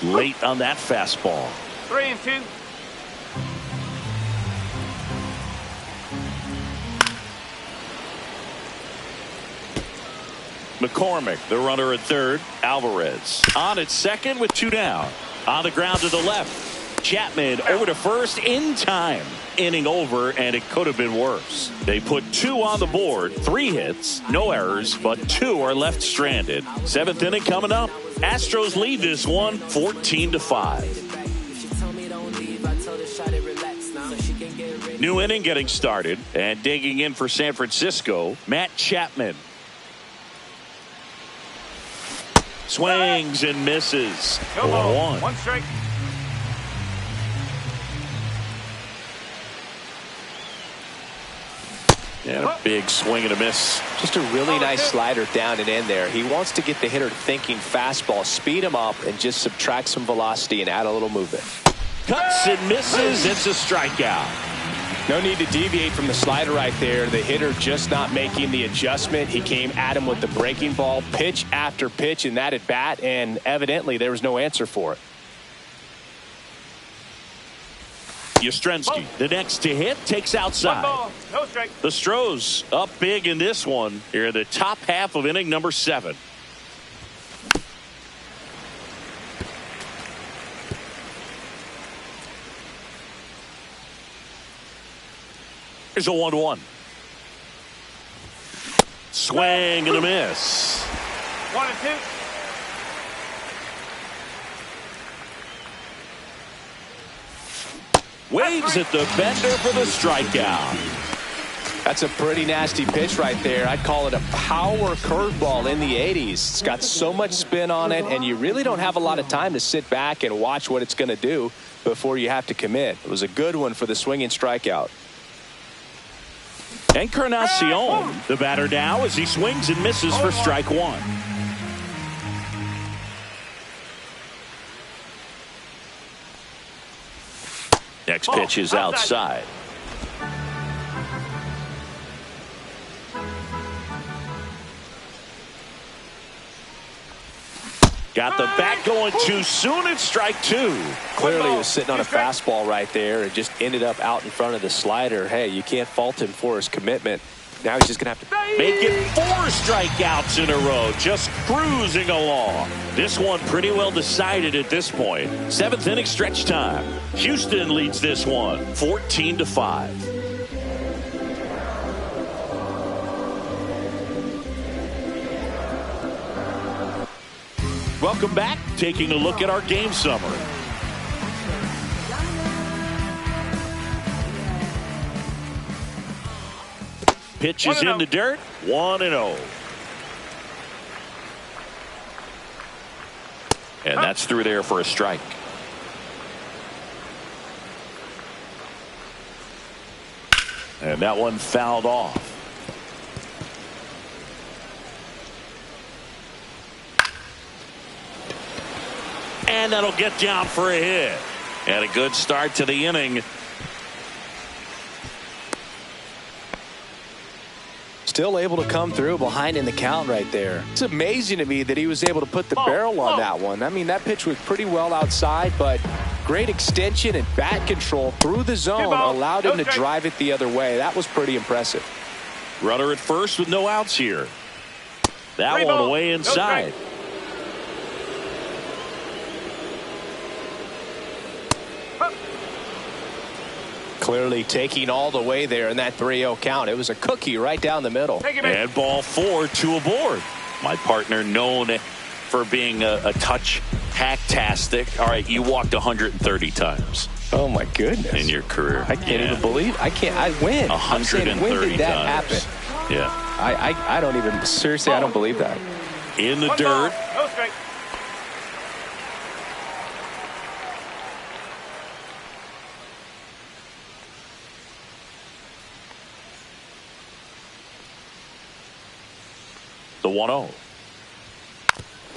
Late on that fastball. 3-2. McCormick, the runner at third. Alvarez on at second with 2 down. On the ground to the left. Chapman over to first in time. Inning over, and it could have been worse. They put 2 on the board, 3 hits, no errors, but 2 are left stranded. 7th inning coming up. Astros lead this one 14-5. New inning getting started, and digging in for San Francisco, Matt Chapman. Swings and misses. 1-1. 1 strike. And a big swing and a miss. Just a really nice slider down and in there. He wants to get the hitter thinking fastball, speed him up, and just subtract some velocity and add a little movement. Cuts and misses. It's a strikeout. No need to deviate from the slider right there. The hitter just not making the adjustment. He came at him with the breaking ball, pitch after pitch in that at bat, and evidently there was no answer for it. Yastrzemski, the next to hit, takes outside. 1 ball. No strike. The Astros up big in this one here in the top half of inning number 7. Here's a 1-1. Swing and a miss. 1-2. Waves at the bender for the strikeout. That's a pretty nasty pitch right there. I'd call it a power curveball in the 80s. It's got so much spin on it, and you really don't have a lot of time to sit back and watch what it's going to do before you have to commit. It was a good one for the swinging strikeout. Encarnacion, the batter now, as he swings and misses for strike one. Next pitch is outside. Got the bat going too soon. It's strike two. Clearly he was sitting on a fastball right there and just ended up out in front of the slider. Hey, you can't fault him for his commitment. Now he's just going to have to make it 4 strikeouts in a row, just cruising along. This one pretty well decided at this point. 7th inning stretch time. Houston leads this one 14-5. Welcome back. Taking a look at our game summary. Pitch is in the dirt. 1-0. And that's through there for a strike. And that one fouled off. And that'll get down for a hit. And a good start to the inning. Still able to come through behind in the count right there. It's amazing to me that he was able to put the barrel on that one. I mean, that pitch was pretty well outside, but great extension and bat control through the zone allowed him to drive it the other way. That was pretty impressive. Runner at first with no outs here. That one away inside. Clearly taking all the way there in that 3-0 count. It was a cookie right down the middle. And ball 4, 2 aboard. My partner known for being a touch hacktastic. All right, you walked 130 times. Oh my goodness. In your career. I can't even believe. I win. 130 when did that times. happen? Yeah. I don't even, seriously, I don't believe that. In the dirt. The 1-0.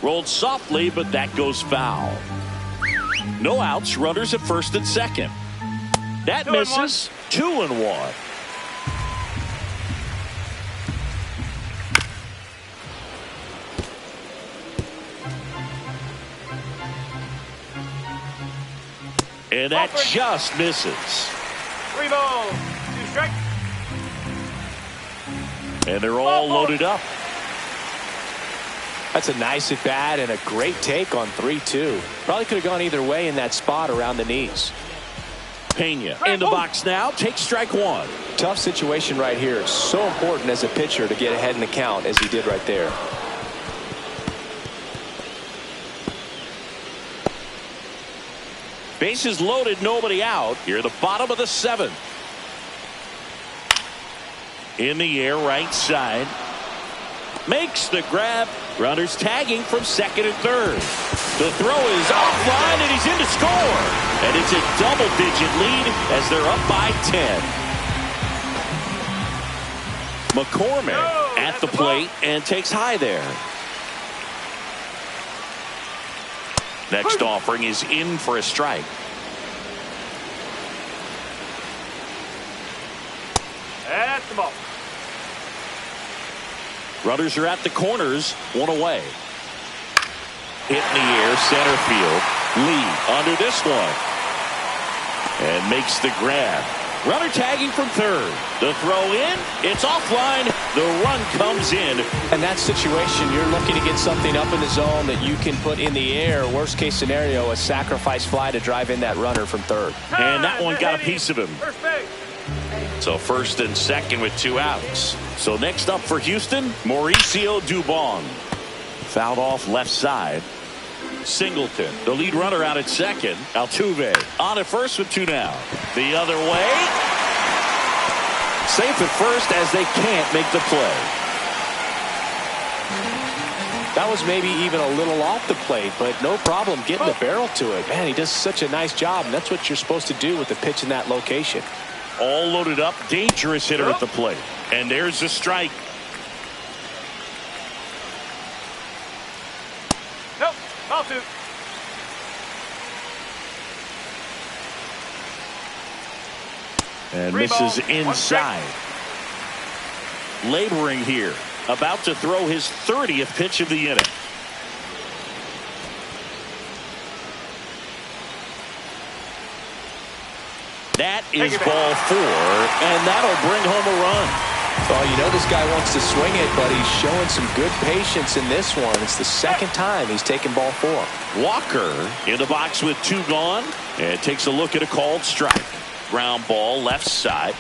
Rolled softly, but that goes foul. No outs, runners at first and second. That misses. 2-1. And that just misses. 3 balls, 2 strikes. And they're all loaded up. That's a nice at bat and a great take on 3-2. Probably could have gone either way in that spot around the knees. Pena in the box now. Takes strike one. Tough situation right here. It's so important as a pitcher to get ahead in the count as he did right there. Bases loaded, nobody out. Here at the bottom of the 7th. In the air, right side. Makes the grab. Runners tagging from second and third. The throw is offline and he's in to score. And it's a double-digit lead as they're up by 10. McCormick at the plate and takes high there. Next offering is in for a strike. That's the ball. Runners are at the corners, 1 away. Hit in the air, center field. Lee under this one. And makes the grab. Runner tagging from third. The throw in. It's offline. The run comes in. In that situation, you're looking to get something up in the zone that you can put in the air. Worst case scenario, a sacrifice fly to drive in that runner from third. And that one got a piece of him. So first and second with 2 outs. So next up for Houston, Mauricio Dubon. Fouled off left side. Singleton, the lead runner out at second. Altuve on at first with 2 down. The other way. Safe at first as they can't make the play. That was maybe even a little off the plate, but no problem getting the barrel to it. Man, he does such a nice job, and that's what you're supposed to do with the pitch in that location. All loaded up. Dangerous hitter at the plate. And there's the strike. Nope. Ball two. And misses inside. Laboring here. About to throw his 30th pitch of the inning. That is ball 4, and that'll bring home a run. Well, you know this guy wants to swing it, but he's showing some good patience in this one. It's the second time he's taken ball 4. Walker in the box with 2 gone, and takes a look at a called strike. Ground ball left side.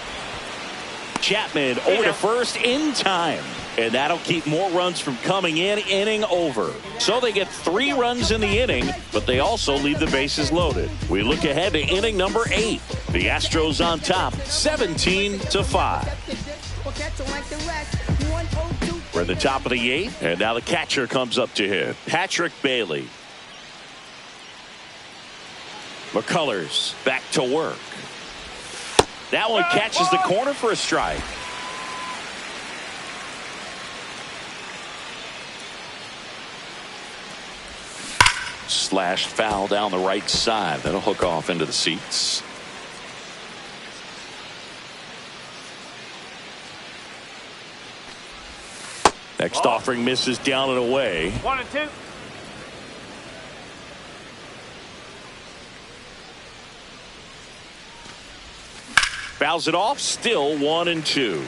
Chapman over to first in time. And that'll keep more runs from coming in. Inning over. So they get 3 runs in the inning, but they also leave the bases loaded. We look ahead to inning number 8. The Astros on top, 17-5. We're at the top of the 8th, and now the catcher comes up to hit. Patrick Bailey. McCullers back to work. That one catches the corner for a strike. Slash foul down the right side. That'll hook off into the seats. Next offering misses down and away. 1 and 2. Fouls it off. Still 1 and 2.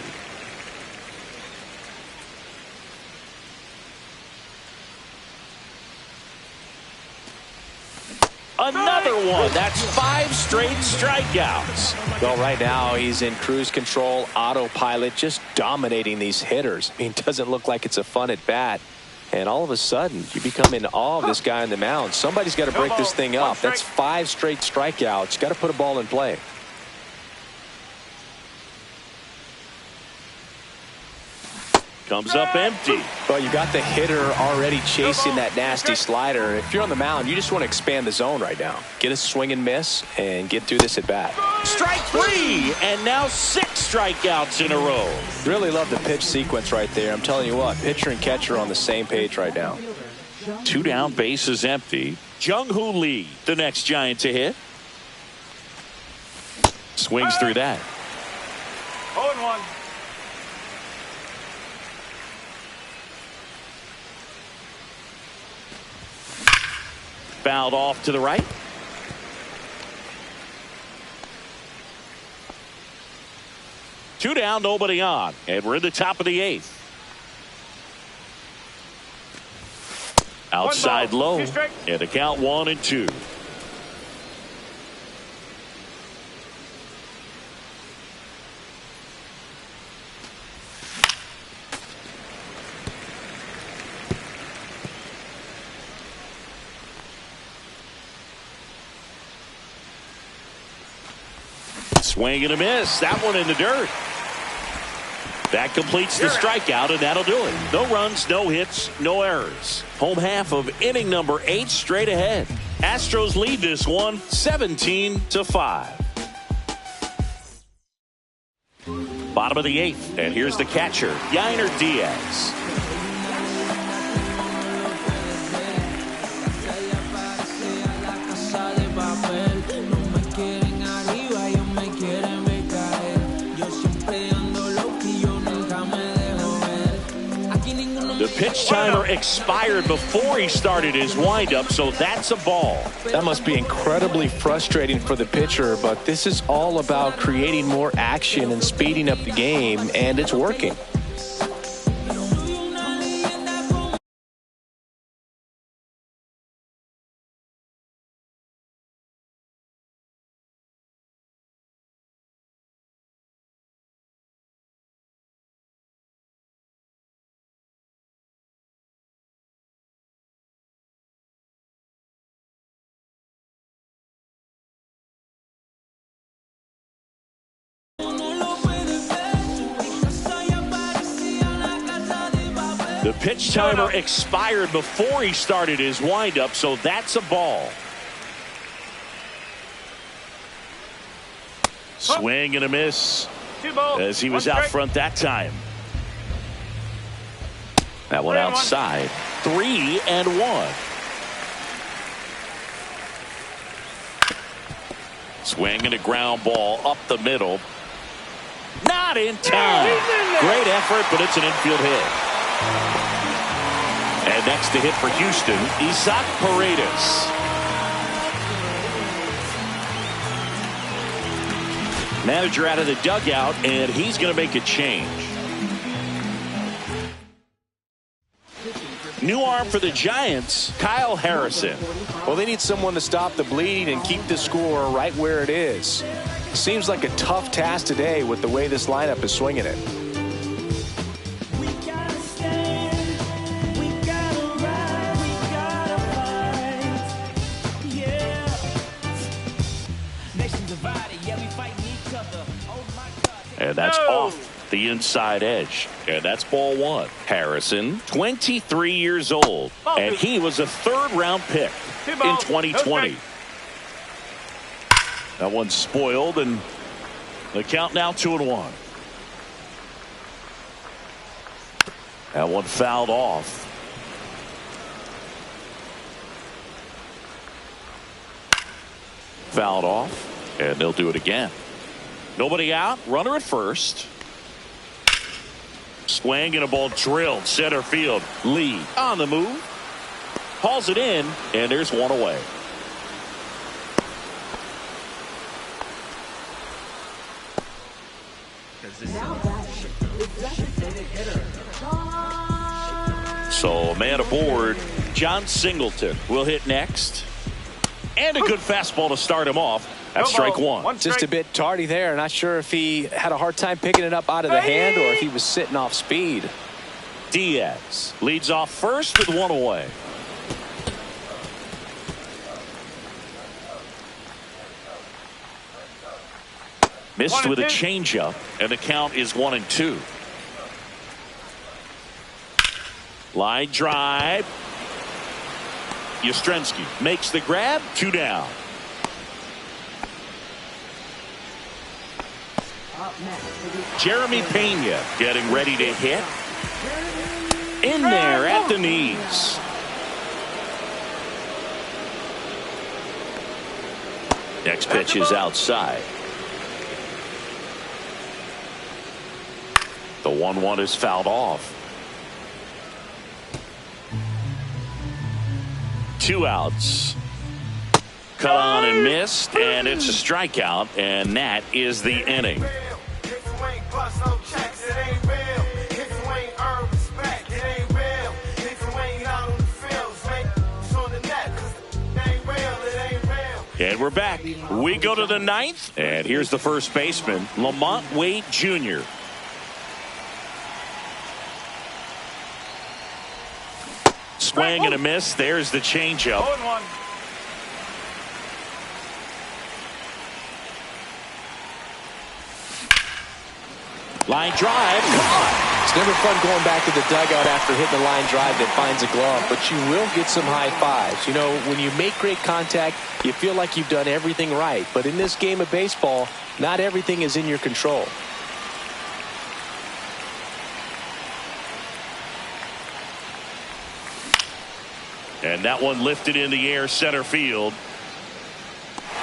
Another one. That's 5 straight strikeouts. Well, right now he's in cruise control, autopilot, just dominating these hitters. I mean, it doesn't look like it's a fun at bat. And all of a sudden, you become in awe of this guy on the mound. Somebody's got to break this thing up. That's 5 straight strikeouts. Got to put a ball in play. Comes up empty. Well, you got the hitter already chasing that nasty slider. If you're on the mound, you just want to expand the zone right now. Get a swing and miss and get through this at bat. Strike 3, and now 6 strikeouts in a row. Really love the pitch sequence right there. I'm telling you what, pitcher and catcher are on the same page right now. 2 down, bases empty. Jung-Hoo Lee, the next Giant to hit. Swings through that. 0-1. Fouled off to the right. Two down, nobody on. And we're in the top of the 8th. Outside low. And the count 1 and 2. Swing and a miss. That one in the dirt. That completes the strikeout, and that'll do it. No runs, no hits, no errors. Home half of inning number 8 straight ahead. Astros lead this one 17-5. Bottom of the 8th, and here's the catcher, Yainer Diaz. The pitch timer expired before he started his windup, so that's a ball. That must be incredibly frustrating for the pitcher, but this is all about creating more action and speeding up the game, and it's working. The pitch timer expired before he started his windup, so that's a ball. Swing and a miss as he was out front that time. That one outside. 3-1. Swing and a ground ball up the middle. Not in time. Great effort, but it's an infield hit. And next to hit for Houston, Isaac Paredes. Manager out of the dugout, and he's going to make a change. New arm for the Giants, Kyle Harrison. Well, they need someone to stop the bleeding and keep the score right where it is. Seems like a tough task today with the way this lineup is swinging it. And that's off the inside edge. And that's ball one. Harrison, 23 years old. And he was a third-round pick in 2020. That one's spoiled, and the count now 2-1. That one fouled off. Fouled off, and they'll do it again. Nobody out, runner at first. Swing and a ball drilled center field. Lee on the move. Hauls it in, and there's one away. So a man aboard, John Singleton will hit next. And a good fastball to start him off. That's strike one. Just a bit tardy there. Not sure if he had a hard time picking it up out of the hand or if he was sitting off speed. Diaz leads off first with one away. Missed with a changeup, and the count is 1-2. Line drive. Yastrzemski makes the grab. 2 down. Jeremy Pena getting ready to hit. In there at the knees. Next pitch is outside. The 1-1 is fouled off. 2 outs. Cut on and missed, and it's a strikeout, and that is the inning. And we're back. We go to the 9th, and here's the first baseman, Lamont Wade Jr. Swing and a miss. There's the changeup. 0-1. Line drive. It's never fun going back to the dugout after hitting a line drive that finds a glove, but you will get some high fives. You know, when you make great contact, you feel like you've done everything right. But in this game of baseball, not everything is in your control. And that one lifted in the air center field.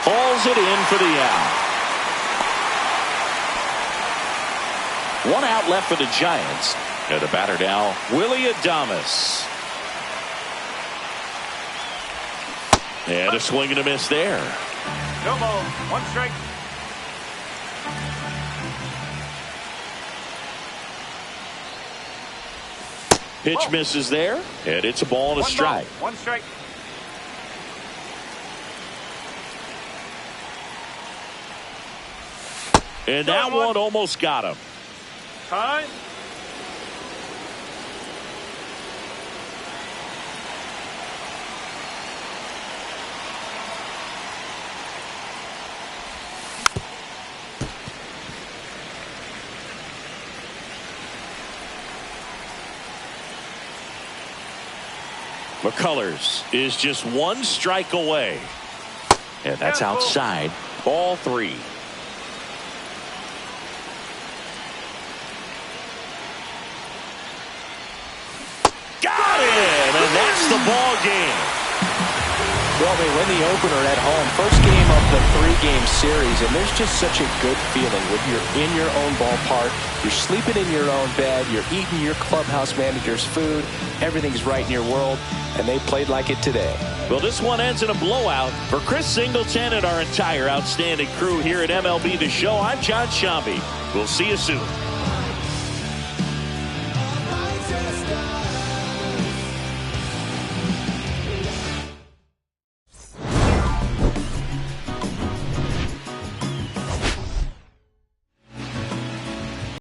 Hauls it in for the out. 1 out left for the Giants. And the batter now, Willie Adames. And a swing and a miss there. No ball. 1 strike. Pitch misses there, and it's a ball and a strike. 1 strike. And that one almost got him. Time. McCullers is just 1 strike away. And that's outside. Ball 3. ball game. Well, they win the opener at home. First game of the 3-game series, and there's just such a good feeling when you're in your own ballpark, you're sleeping in your own bed, you're eating your clubhouse manager's food, everything's right in your world, and they played like it today. Well, this one ends in a blowout. For Chris Singleton and our entire outstanding crew here at MLB The Show, I'm John Shambi. We'll see you soon.